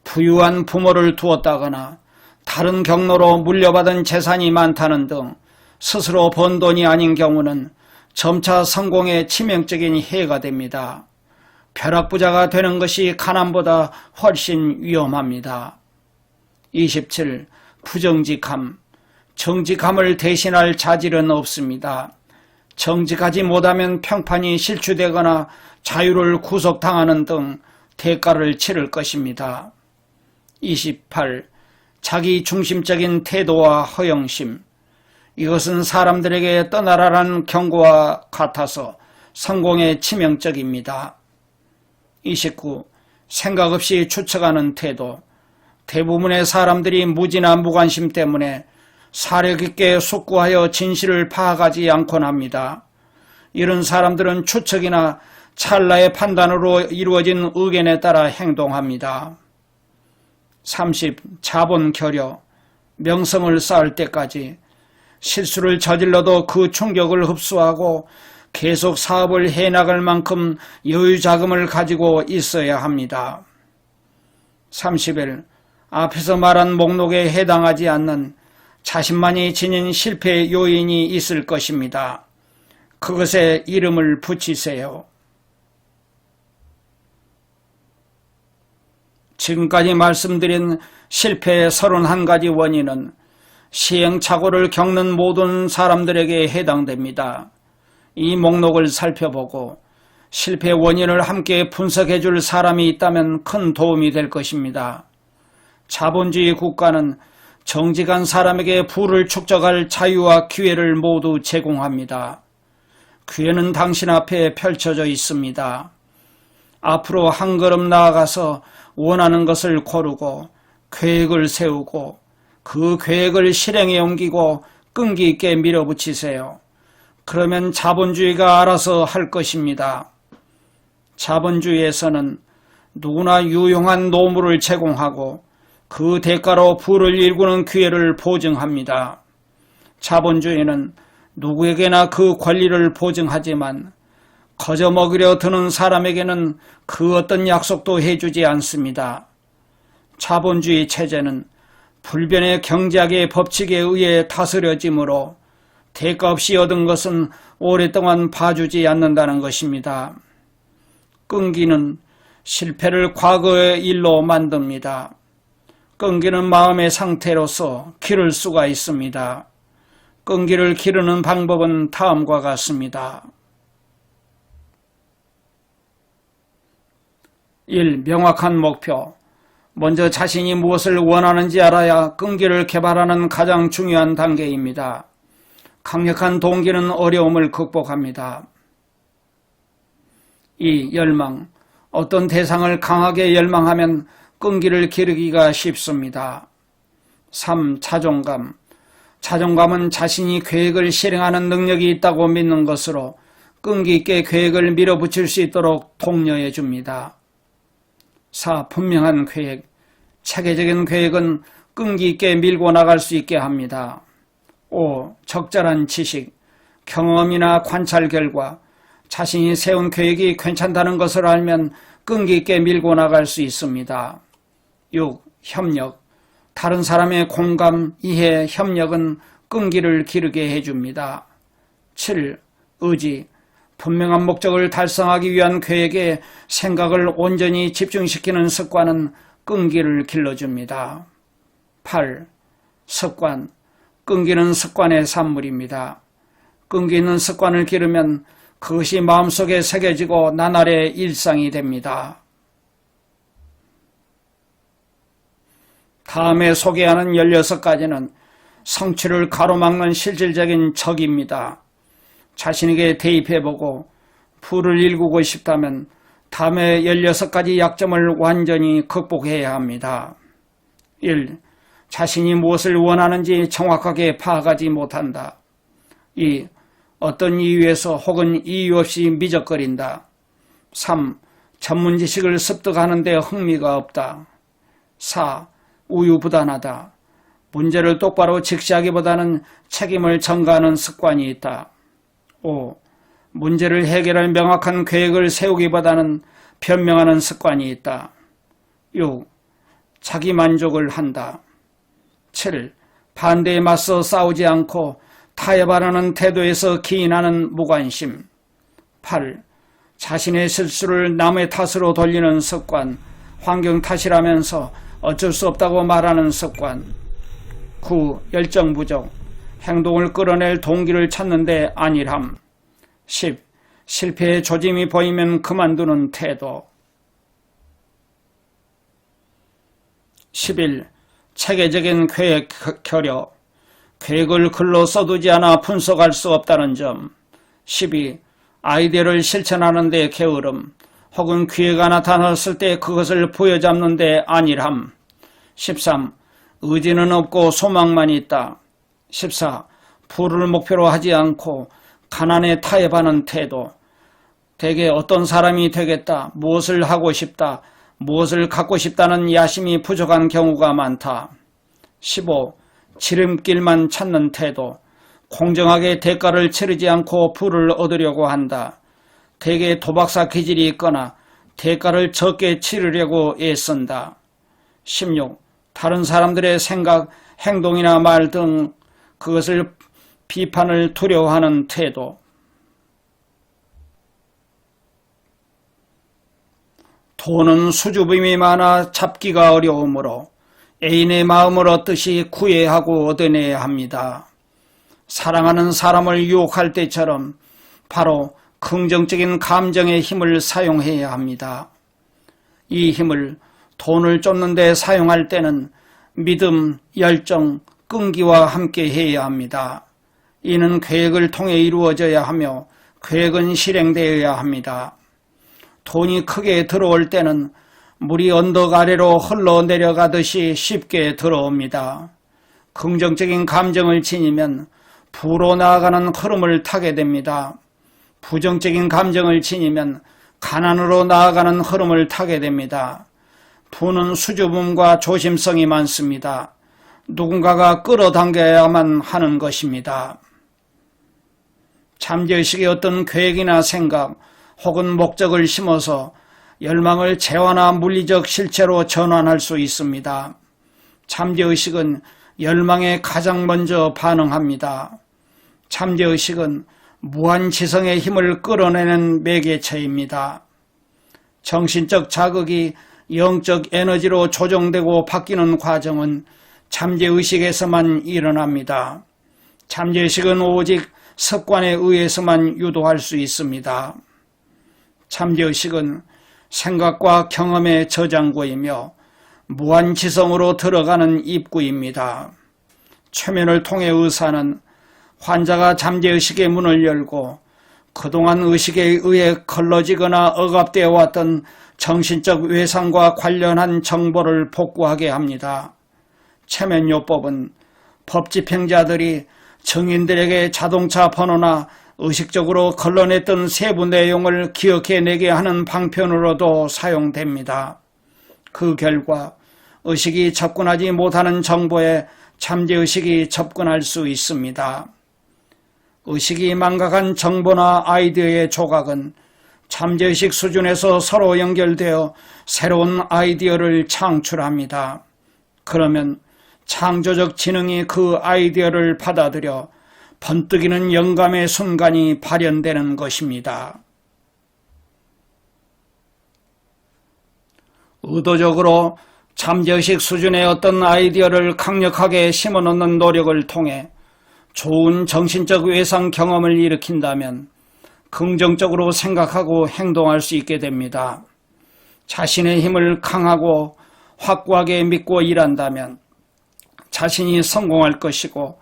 부유한 부모를 두었다거나 다른 경로로 물려받은 재산이 많다는 등 스스로 번 돈이 아닌 경우는 점차 성공에 치명적인 해가 됩니다. 벼락부자가 되는 것이 가난보다 훨씬 위험합니다. 27. 부정직함. 정직함을 대신할 자질은 없습니다. 정직하지 못하면 평판이 실추되거나 자유를 구속당하는 등 대가를 치를 것입니다. 28. 자기 중심적인 태도와 허영심. 이것은 사람들에게 떠나라라는 경고와 같아서 성공에 치명적입니다. 29. 생각 없이 추측하는 태도. 대부분의 사람들이 무지나 무관심 때문에 사려 깊게 숙고하여 진실을 파악하지 않곤 합니다. 이런 사람들은 추측이나 찰나의 판단으로 이루어진 의견에 따라 행동합니다. 30. 자본 결여. 명성을 쌓을 때까지 실수를 저질러도 그 충격을 흡수하고 계속 사업을 해나갈 만큼 여유 자금을 가지고 있어야 합니다. 30일. 앞에서 말한 목록에 해당하지 않는 자신만이 지닌 실패 요인이 있을 것입니다. 그것에 이름을 붙이세요. 지금까지 말씀드린 실패의 31가지 원인은 시행착오를 겪는 모든 사람들에게 해당됩니다. 이 목록을 살펴보고 실패 원인을 함께 분석해 줄 사람이 있다면 큰 도움이 될 것입니다. 자본주의 국가는 정직한 사람에게 부를 축적할 자유와 기회를 모두 제공합니다. 기회는 당신 앞에 펼쳐져 있습니다. 앞으로 한 걸음 나아가서 원하는 것을 고르고 계획을 세우고 그 계획을 실행에 옮기고 끈기 있게 밀어붙이세요. 그러면 자본주의가 알아서 할 것입니다. 자본주의에서는 누구나 유용한 노무를 제공하고 그 대가로 부를 일구는 기회를 보증합니다. 자본주의는 누구에게나 그 권리를 보증하지만 거저 먹으려 드는 사람에게는 그 어떤 약속도 해주지 않습니다. 자본주의 체제는 불변의 경제학의 법칙에 의해 다스려지므로 대가 없이 얻은 것은 오랫동안 봐주지 않는다는 것입니다. 끈기는 실패를 과거의 일로 만듭니다. 끈기는 마음의 상태로서 기를 수가 있습니다. 끈기를 기르는 방법은 다음과 같습니다. 1. 명확한 목표. 먼저 자신이 무엇을 원하는지 알아야 끈기를 개발하는 가장 중요한 단계입니다. 강력한 동기는 어려움을 극복합니다. 2. 열망. 어떤 대상을 강하게 열망하면 끈기를 기르기가 쉽습니다. 3. 자존감. 자존감은 자신이 계획을 실행하는 능력이 있다고 믿는 것으로 끈기 있게 계획을 밀어붙일 수 있도록 독려해 줍니다. 4. 분명한 계획. 체계적인 계획은 끈기 있게 밀고 나갈 수 있게 합니다. 5. 적절한 지식. 경험이나 관찰 결과 자신이 세운 계획이 괜찮다는 것을 알면 끈기 있게 밀고 나갈 수 있습니다. 6. 협력. 다른 사람의 공감, 이해, 협력은 끈기를 기르게 해줍니다. 7. 의지. 분명한 목적을 달성하기 위한 계획에 생각을 온전히 집중시키는 습관은 끈기를 길러줍니다. 8. 습관. 끈기는 습관의 산물입니다. 끈기 있는 습관을 기르면 그것이 마음속에 새겨지고 나날의 일상이 됩니다. 다음에 소개하는 16가지는 성취를 가로막는 실질적인 적입니다. 자신에게 대입해보고 불을 일구고 싶다면 다음에 16가지 약점을 완전히 극복해야 합니다. 1. 자신이 무엇을 원하는지 정확하게 파악하지 못한다. 2. 어떤 이유에서 혹은 이유 없이 미적거린다. 3. 전문 지식을 습득하는 데 흥미가 없다. 4. 우유부단하다. 문제를 똑바로 직시하기보다는 책임을 전가하는 습관이 있다. 5. 문제를 해결할 명확한 계획을 세우기보다는 변명하는 습관이 있다. 6. 자기만족을 한다. 7. 반대에 맞서 싸우지 않고 타협하려는 태도에서 기인하는 무관심. 8. 자신의 실수를 남의 탓으로 돌리는 습관, 환경 탓이라면서 어쩔 수 없다고 말하는 습관. 9. 열정 부족, 행동을 끌어낼 동기를 찾는 데 안일함. 10. 실패의 조짐이 보이면 그만두는 태도. 11. 체계적인 계획 결여, 계획을 글로 써두지 않아 분석할 수 없다는 점. 12. 아이디어를 실천하는 데 게으름, 혹은 기회가 나타났을 때 그것을 부여잡는 데 안일함. 13. 의지는 없고 소망만 있다. 14. 부를 목표로 하지 않고 가난에 타협하는 태도. 대개 어떤 사람이 되겠다, 무엇을 하고 싶다, 무엇을 갖고 싶다는 야심이 부족한 경우가 많다. 15. 지름길만 찾는 태도. 공정하게 대가를 치르지 않고 부를 얻으려고 한다. 대개 도박사 기질이 있거나 대가를 적게 치르려고 애쓴다. 16. 다른 사람들의 생각, 행동이나 말 등 그것을 비판을 두려워하는 태도. 돈은 수줍음이 많아 잡기가 어려우므로 애인의 마음을 얻듯이 구애하고 얻어내야 합니다. 사랑하는 사람을 유혹할 때처럼 바로 긍정적인 감정의 힘을 사용해야 합니다. 이 힘을 돈을 쫓는 데 사용할 때는 믿음, 열정, 끈기와 함께 해야 합니다. 이는 계획을 통해 이루어져야 하며 계획은 실행되어야 합니다. 돈이 크게 들어올 때는 물이 언덕 아래로 흘러내려가듯이 쉽게 들어옵니다. 긍정적인 감정을 지니면 부로 나아가는 흐름을 타게 됩니다. 부정적인 감정을 지니면 가난으로 나아가는 흐름을 타게 됩니다. 부는 수줍음과 조심성이 많습니다. 누군가가 끌어당겨야만 하는 것입니다. 잠재의식의 어떤 계획이나 생각 혹은 목적을 심어서 열망을 재화나 물리적 실체로 전환할 수 있습니다. 잠재의식은 열망에 가장 먼저 반응합니다. 잠재의식은 무한지성의 힘을 끌어내는 매개체입니다. 정신적 자극이 영적 에너지로 조정되고 바뀌는 과정은 잠재의식에서만 일어납니다. 잠재의식은 오직 습관에 의해서만 유도할 수 있습니다. 잠재의식은 생각과 경험의 저장고이며 무한지성으로 들어가는 입구입니다. 최면을 통해 의사는 환자가 잠재의식의 문을 열고 그동안 의식에 의해 걸러지거나 억압되어 왔던 정신적 외상과 관련한 정보를 복구하게 합니다. 최면요법은 법집행자들이 증인들에게 자동차 번호나 의식적으로 걸러냈던 세부 내용을 기억해내게 하는 방편으로도 사용됩니다. 그 결과 의식이 접근하지 못하는 정보에 잠재의식이 접근할 수 있습니다. 의식이 망각한 정보나 아이디어의 조각은 잠재의식 수준에서 서로 연결되어 새로운 아이디어를 창출합니다. 그러면 창조적 지능이 그 아이디어를 받아들여 번뜩이는 영감의 순간이 발현되는 것입니다. 의도적으로 잠재의식 수준의 어떤 아이디어를 강력하게 심어넣는 노력을 통해 좋은 정신적 외상 경험을 일으킨다면 긍정적으로 생각하고 행동할 수 있게 됩니다. 자신의 힘을 강하고 확고하게 믿고 일한다면 자신이 성공할 것이고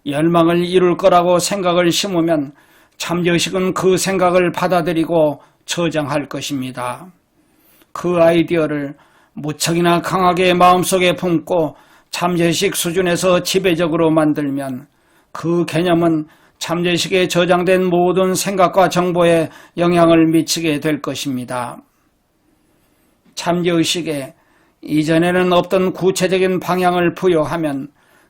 열망을 이룰 거라고 생각을 심으면 잠재의식은 그 생각을 받아들이고 저장할 것입니다. 그 아이디어를 무척이나 강하게 마음속에 품고 잠재의식 수준에서 지배적으로 만들면 그 개념은 잠재의식에 저장된 모든 생각과 정보에 영향을 미치게 될 것입니다. 잠재의식에 이전에는 없던 구체적인 방향을 부여하면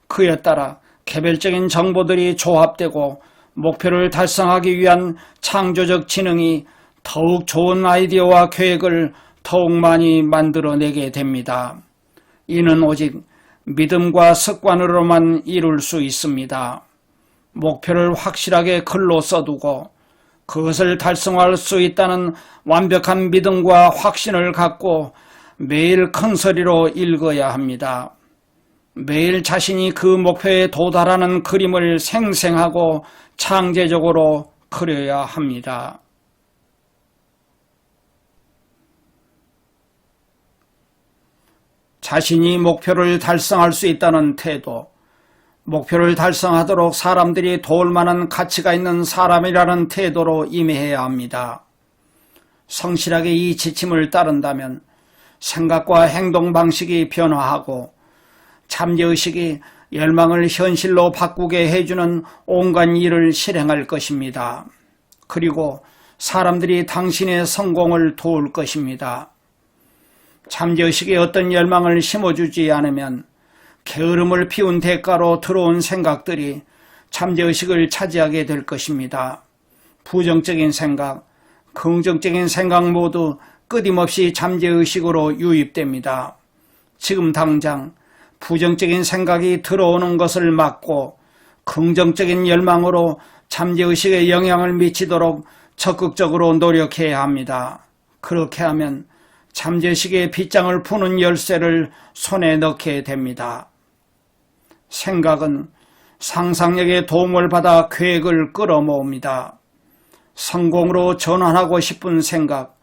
그에 따라 개별적인 정보들이 조합되고 목표를 달성하기 위한 창조적 지능이 더욱 좋은 아이디어와 계획을 더욱 많이 만들어내게 됩니다. 이는 오직 믿음과 습관으로만 이룰 수 있습니다. 목표를 확실하게 글로 써두고 그것을 달성할 수 있다는 완벽한 믿음과 확신을 갖고 매일 큰 소리로 읽어야 합니다. 매일 자신이 그 목표에 도달하는 그림을 생생하고 창제적으로 그려야 합니다. 자신이 목표를 달성할 수 있다는 태도, 목표를 달성하도록 사람들이 도울 만한 가치가 있는 사람이라는 태도로 임해야 합니다. 성실하게 이 지침을 따른다면 생각과 행동 방식이 변화하고 잠재의식이 열망을 현실로 바꾸게 해주는 온갖 일을 실행할 것입니다. 그리고 사람들이 당신의 성공을 도울 것입니다. 잠재의식에 어떤 열망을 심어주지 않으면 게으름을 피운 대가로 들어온 생각들이 잠재의식을 차지하게 될 것입니다. 부정적인 생각, 긍정적인 생각 모두 끊임없이 잠재의식으로 유입됩니다. 지금 당장 부정적인 생각이 들어오는 것을 막고 긍정적인 열망으로 잠재의식에 영향을 미치도록 적극적으로 노력해야 합니다. 그렇게 하면 잠재의식의 빗장을 푸는 열쇠를 손에 넣게 됩니다. 생각은 상상력의 도움을 받아 계획을 끌어모읍니다. 성공으로 전환하고 싶은 생각,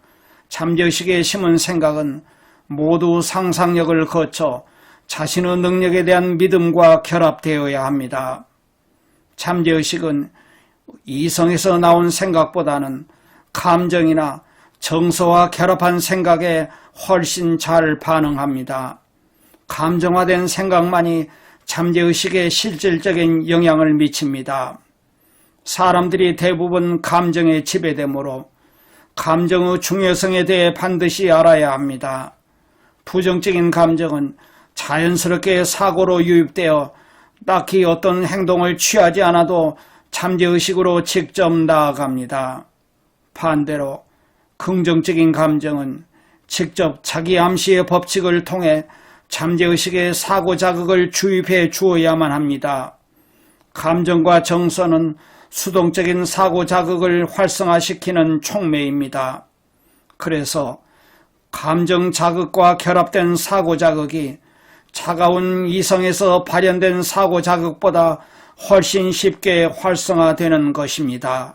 잠재의식에 심은 생각은 모두 상상력을 거쳐 자신의 능력에 대한 믿음과 결합되어야 합니다. 잠재의식은 이성에서 나온 생각보다는 감정이나 정서와 결합한 생각에 훨씬 잘 반응합니다. 감정화된 생각만이 잠재의식에 실질적인 영향을 미칩니다. 사람들이 대부분 감정에 지배되므로 감정의 중요성에 대해 반드시 알아야 합니다. 부정적인 감정은 자연스럽게 사고로 유입되어 딱히 어떤 행동을 취하지 않아도 잠재의식으로 직접 나아갑니다. 반대로 긍정적인 감정은 직접 자기 암시의 법칙을 통해 잠재의식에 사고 자극을 주입해 주어야만 합니다. 감정과 정서는 수동적인 사고 자극을 활성화시키는 촉매입니다. 그래서 감정 자극과 결합된 사고 자극이 차가운 이성에서 발현된 사고 자극보다 훨씬 쉽게 활성화되는 것입니다.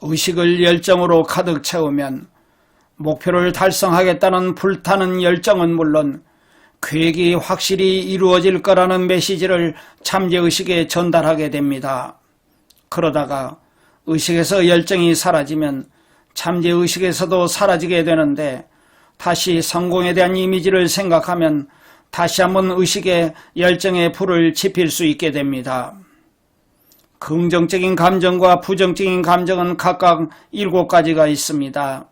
의식을 열정으로 가득 채우면 목표를 달성하겠다는 불타는 열정은 물론 계획이 확실히 이루어질 거라는 메시지를 잠재의식에 전달하게 됩니다. 그러다가 의식에서 열정이 사라지면 잠재의식에서도 사라지게 되는데 다시 성공에 대한 이미지를 생각하면 다시 한번 의식에 열정의 불을 지필 수 있게 됩니다. 긍정적인 감정과 부정적인 감정은 각각 7가지가 있습니다.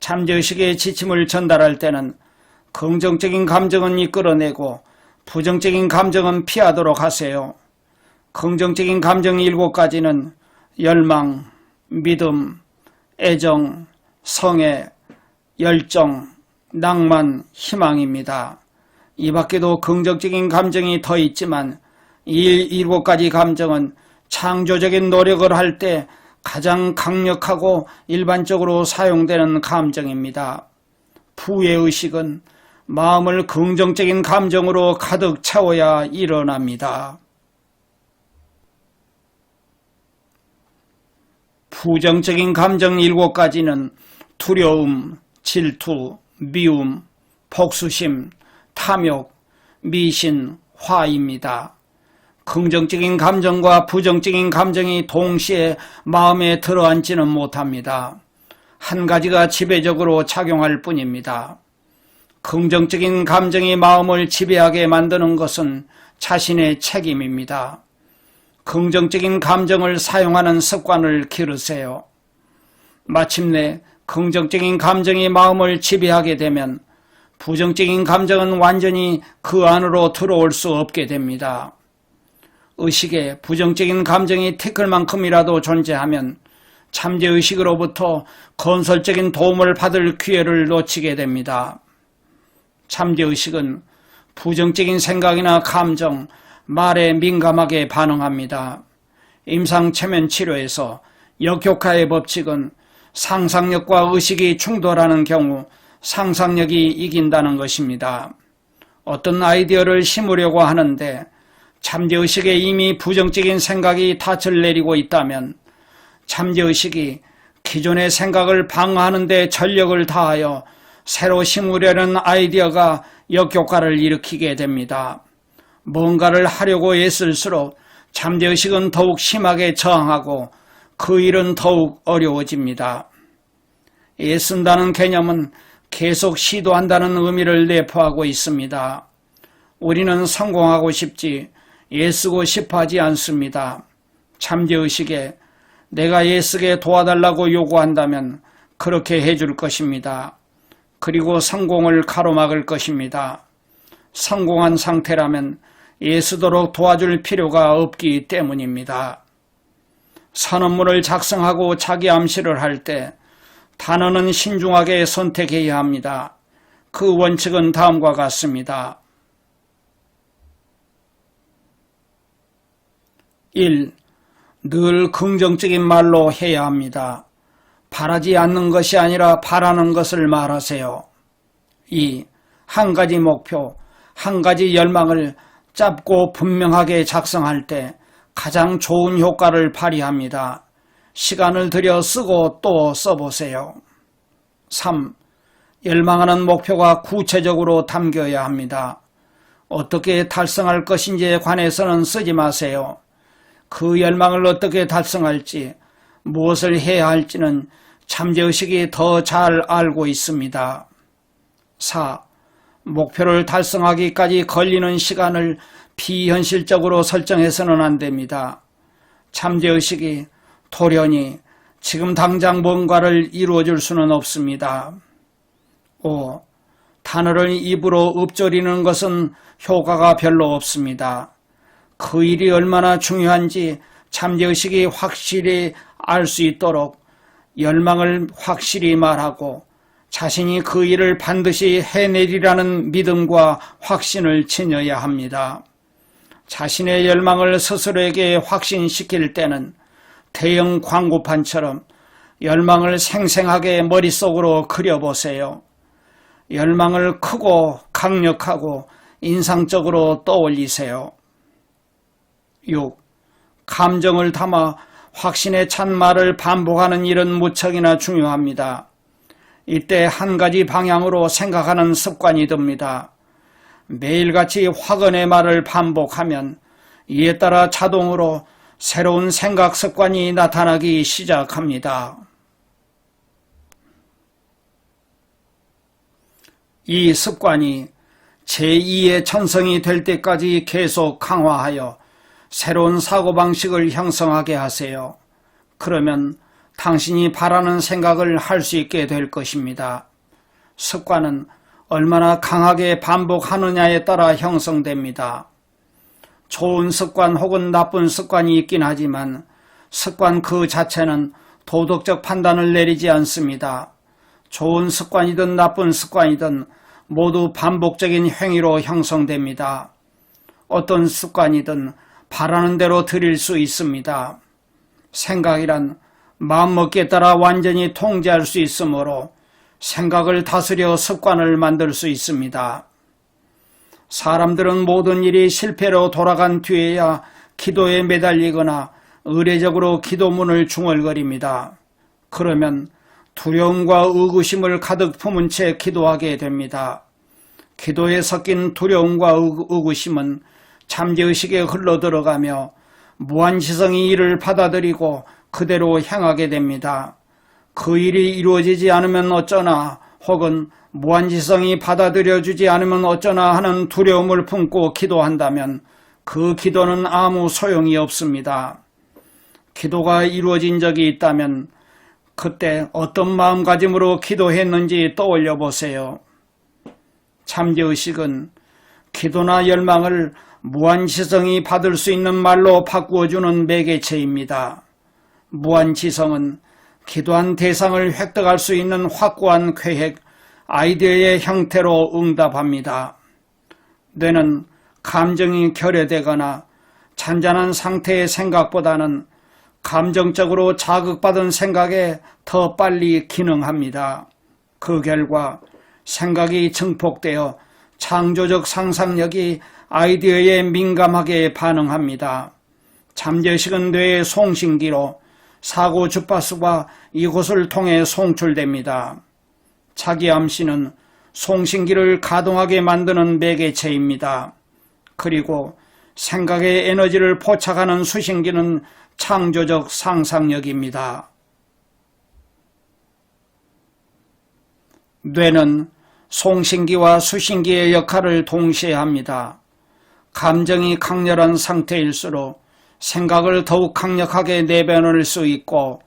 잠재의식의 지침을 전달할 때는 긍정적인 감정은 이끌어내고 부정적인 감정은 피하도록 하세요. 긍정적인 감정 7가지는 열망, 믿음, 애정, 성애, 열정, 낭만, 희망입니다. 이 밖에도 긍정적인 감정이 더 있지만 이 7가지 감정은 창조적인 노력을 할 때 가장 강력하고 일반적으로 사용되는 감정입니다. 부의식은 마음을 긍정적인 감정으로 가득 채워야 일어납니다. 부정적인 감정 7가지는 두려움, 질투, 미움, 복수심, 탐욕, 미신, 화입니다. 긍정적인 감정과 부정적인 감정이 동시에 마음에 들어앉지는 못합니다. 한 가지가 지배적으로 작용할 뿐입니다. 긍정적인 감정이 마음을 지배하게 만드는 것은 자신의 책임입니다. 긍정적인 감정을 사용하는 습관을 기르세요. 마침내 긍정적인 감정이 마음을 지배하게 되면 부정적인 감정은 완전히 그 안으로 들어올 수 없게 됩니다. 의식에 부정적인 감정이 티끌만큼이라도 존재하면 잠재의식으로부터 건설적인 도움을 받을 기회를 놓치게 됩니다. 잠재의식은 부정적인 생각이나 감정, 말에 민감하게 반응합니다. 임상체면치료에서 역효과의 법칙은 상상력과 의식이 충돌하는 경우 상상력이 이긴다는 것입니다. 어떤 아이디어를 심으려고 하는데 잠재의식에 이미 부정적인 생각이 닻을 내리고 있다면 잠재의식이 기존의 생각을 방어하는 데 전력을 다하여 새로 심으려는 아이디어가 역효과를 일으키게 됩니다. 뭔가를 하려고 애쓸수록 잠재의식은 더욱 심하게 저항하고 그 일은 더욱 어려워집니다. 애쓴다는 개념은 계속 시도한다는 의미를 내포하고 있습니다. 우리는 성공하고 싶지 애쓰고 싶어 하지 않습니다. 잠재의식에 내가 애쓰게 도와달라고 요구한다면 그렇게 해줄 것입니다. 그리고 성공을 가로막을 것입니다. 성공한 상태라면 애쓰도록 도와줄 필요가 없기 때문입니다. 선언문을 작성하고 자기 암시를 할 때 단어는 신중하게 선택해야 합니다. 그 원칙은 다음과 같습니다. 1. 늘 긍정적인 말로 해야 합니다. 바라지 않는 것이 아니라 바라는 것을 말하세요. 2. 한 가지 목표, 한 가지 열망을 짧고 분명하게 작성할 때 가장 좋은 효과를 발휘합니다. 시간을 들여 쓰고 또 써보세요. 3. 열망하는 목표가 구체적으로 담겨야 합니다. 어떻게 달성할 것인지에 관해서는 쓰지 마세요. 그 열망을 어떻게 달성할지, 무엇을 해야 할지는 잠재의식이 더 잘 알고 있습니다. 4. 목표를 달성하기까지 걸리는 시간을 비현실적으로 설정해서는 안 됩니다. 잠재의식이 돌연히 지금 당장 뭔가를 이루어줄 수는 없습니다. 5. 단어를 입으로 읊조리는 것은 효과가 별로 없습니다. 그 일이 얼마나 중요한지 잠재의식이 확실히 알 수 있도록 열망을 확실히 말하고 자신이 그 일을 반드시 해내리라는 믿음과 확신을 지녀야 합니다. 자신의 열망을 스스로에게 확신시킬 때는 대형 광고판처럼 열망을 생생하게 머릿속으로 그려보세요. 열망을 크고 강력하고 인상적으로 떠올리세요. 6. 감정을 담아 확신에 찬 말을 반복하는 일은 무척이나 중요합니다. 이때 한 가지 방향으로 생각하는 습관이 듭니다. 매일같이 확언의 말을 반복하면 이에 따라 자동으로 새로운 생각 습관이 나타나기 시작합니다. 이 습관이 제2의 천성이 될 때까지 계속 강화하여 새로운 사고방식을 형성하게 하세요. 그러면 당신이 바라는 생각을 할 수 있게 될 것입니다. 습관은 얼마나 강하게 반복하느냐에 따라 형성됩니다. 좋은 습관 혹은 나쁜 습관이 있긴 하지만 습관 그 자체는 도덕적 판단을 내리지 않습니다. 좋은 습관이든 나쁜 습관이든 모두 반복적인 행위로 형성됩니다. 어떤 습관이든 바라는 대로 드릴 수 있습니다. 생각이란 마음먹기에 따라 완전히 통제할 수 있으므로 생각을 다스려 습관을 만들 수 있습니다. 사람들은 모든 일이 실패로 돌아간 뒤에야 기도에 매달리거나 의례적으로 기도문을 중얼거립니다. 그러면 두려움과 의구심을 가득 품은 채 기도하게 됩니다. 기도에 섞인 두려움과 의구심은 잠재의식에 흘러들어가며 무한지성이 이를 받아들이고 그대로 향하게 됩니다. 그 일이 이루어지지 않으면 어쩌나 혹은 무한지성이 받아들여주지 않으면 어쩌나 하는 두려움을 품고 기도한다면 그 기도는 아무 소용이 없습니다. 기도가 이루어진 적이 있다면 그때 어떤 마음가짐으로 기도했는지 떠올려 보세요. 잠재의식은 기도나 열망을 무한지성이 받을 수 있는 말로 바꾸어주는 매개체입니다. 무한지성은 기도한 대상을 획득할 수 있는 확고한 계획, 아이디어의 형태로 응답합니다. 뇌는 감정이 결여되거나 잔잔한 상태의 생각보다는 감정적으로 자극받은 생각에 더 빨리 기능합니다. 그 결과 생각이 증폭되어 창조적 상상력이 아이디어에 민감하게 반응합니다. 잠재의식은 뇌의 송신기로 사고 주파수가 이곳을 통해 송출됩니다. 자기암시는 송신기를 가동하게 만드는 매개체입니다. 그리고 생각의 에너지를 포착하는 수신기는 창조적 상상력입니다. 뇌는 송신기와 수신기의 역할을 동시에 합니다. 감정이 강렬한 상태일수록 생각을 더욱 강력하게 내뱉을 수 있고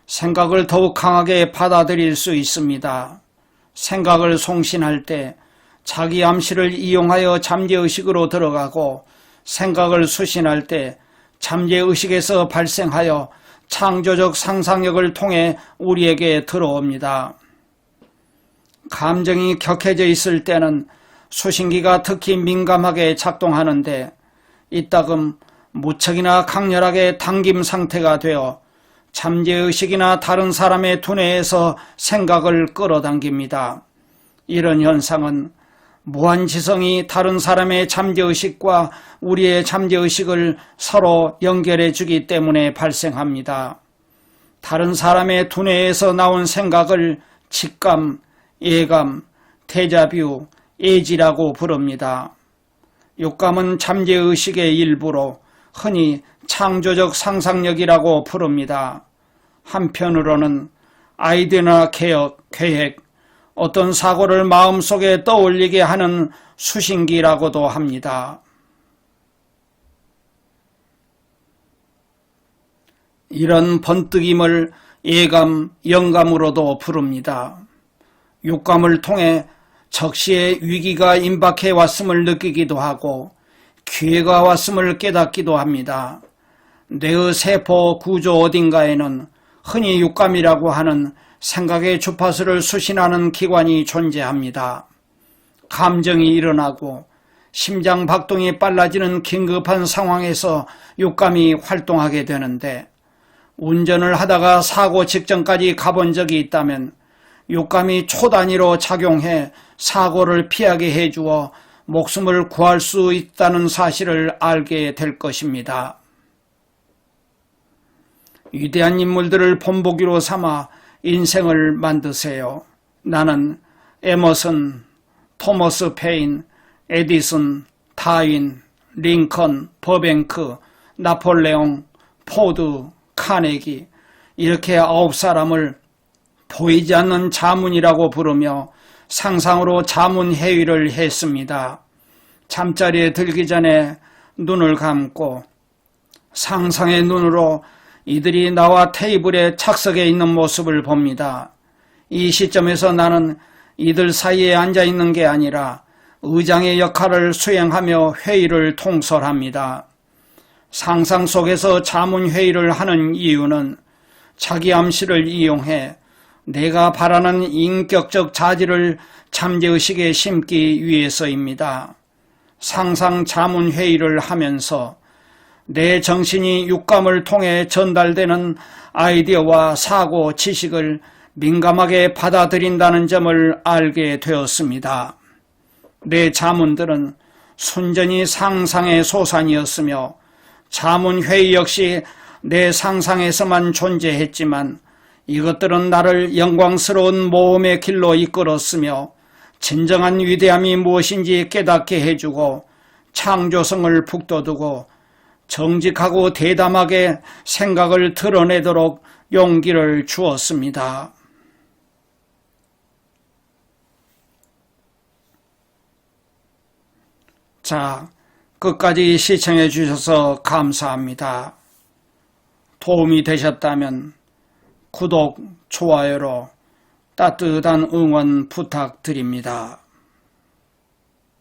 생각을 더욱 강하게 받아들일 수 있습니다. 생각을 송신할 때 자기 암시를 이용하여 잠재의식으로 들어가고 생각을 수신할 때 잠재의식에서 발생하여 창조적 상상력을 통해 우리에게 들어옵니다. 감정이 격해져 있을 때는 수신기가 특히 민감하게 작동하는데 이따금 무척이나 강렬하게 당김 상태가 되어 잠재의식이나 다른 사람의 두뇌에서 생각을 끌어당깁니다. 이런 현상은 무한지성이 다른 사람의 잠재의식과 우리의 잠재의식을 서로 연결해 주기 때문에 발생합니다. 다른 사람의 두뇌에서 나온 생각을 직감, 예감, 데자뷰, 예지라고 부릅니다. 육감은 잠재의식의 일부로 흔히 창조적 상상력이라고 부릅니다. 한편으로는 아이디어나 계획, 어떤 사고를 마음속에 떠올리게 하는 수신기라고도 합니다. 이런 번뜩임을 예감, 영감으로도 부릅니다. 육감을 통해 적시에 위기가 임박해 왔음을 느끼기도 하고 기회가 왔음을 깨닫기도 합니다. 뇌의 세포 구조 어딘가에는 흔히 육감이라고 하는 생각의 주파수를 수신하는 기관이 존재합니다. 감정이 일어나고 심장 박동이 빨라지는 긴급한 상황에서 육감이 활동하게 되는데, 운전을 하다가 사고 직전까지 가본 적이 있다면 육감이 초단위로 작용해 사고를 피하게 해주어 목숨을 구할 수 있다는 사실을 알게 될 것입니다. 위대한 인물들을 본보기로 삼아 인생을 만드세요. 나는 에머슨, 토머스 페인, 에디슨, 다윈, 링컨, 버뱅크, 나폴레옹, 포드, 카네기, 이렇게 9사람을 보이지 않는 자문이라고 부르며 상상으로 자문회의를 했습니다. 잠자리에 들기 전에 눈을 감고 상상의 눈으로 이들이 나와 테이블에 착석해 있는 모습을 봅니다. 이 시점에서 나는 이들 사이에 앉아 있는 게 아니라 의장의 역할을 수행하며 회의를 통솔합니다. 상상 속에서 자문회의를 하는 이유는 자기 암시를 이용해 내가 바라는 인격적 자질을 잠재의식에 심기 위해서입니다. 상상 자문회의를 하면서 내 정신이 육감을 통해 전달되는 아이디어와 사고, 지식을 민감하게 받아들인다는 점을 알게 되었습니다. 내 자문들은 순전히 상상의 소산이었으며 자문회의 역시 내 상상에서만 존재했지만 이것들은 나를 영광스러운 모험의 길로 이끌었으며 진정한 위대함이 무엇인지 깨닫게 해주고 창조성을 북돋우고 정직하고 대담하게 생각을 드러내도록 용기를 주었습니다. 자, 끝까지 시청해 주셔서 감사합니다. 도움이 되셨다면 구독, 좋아요로 따뜻한 응원 부탁드립니다.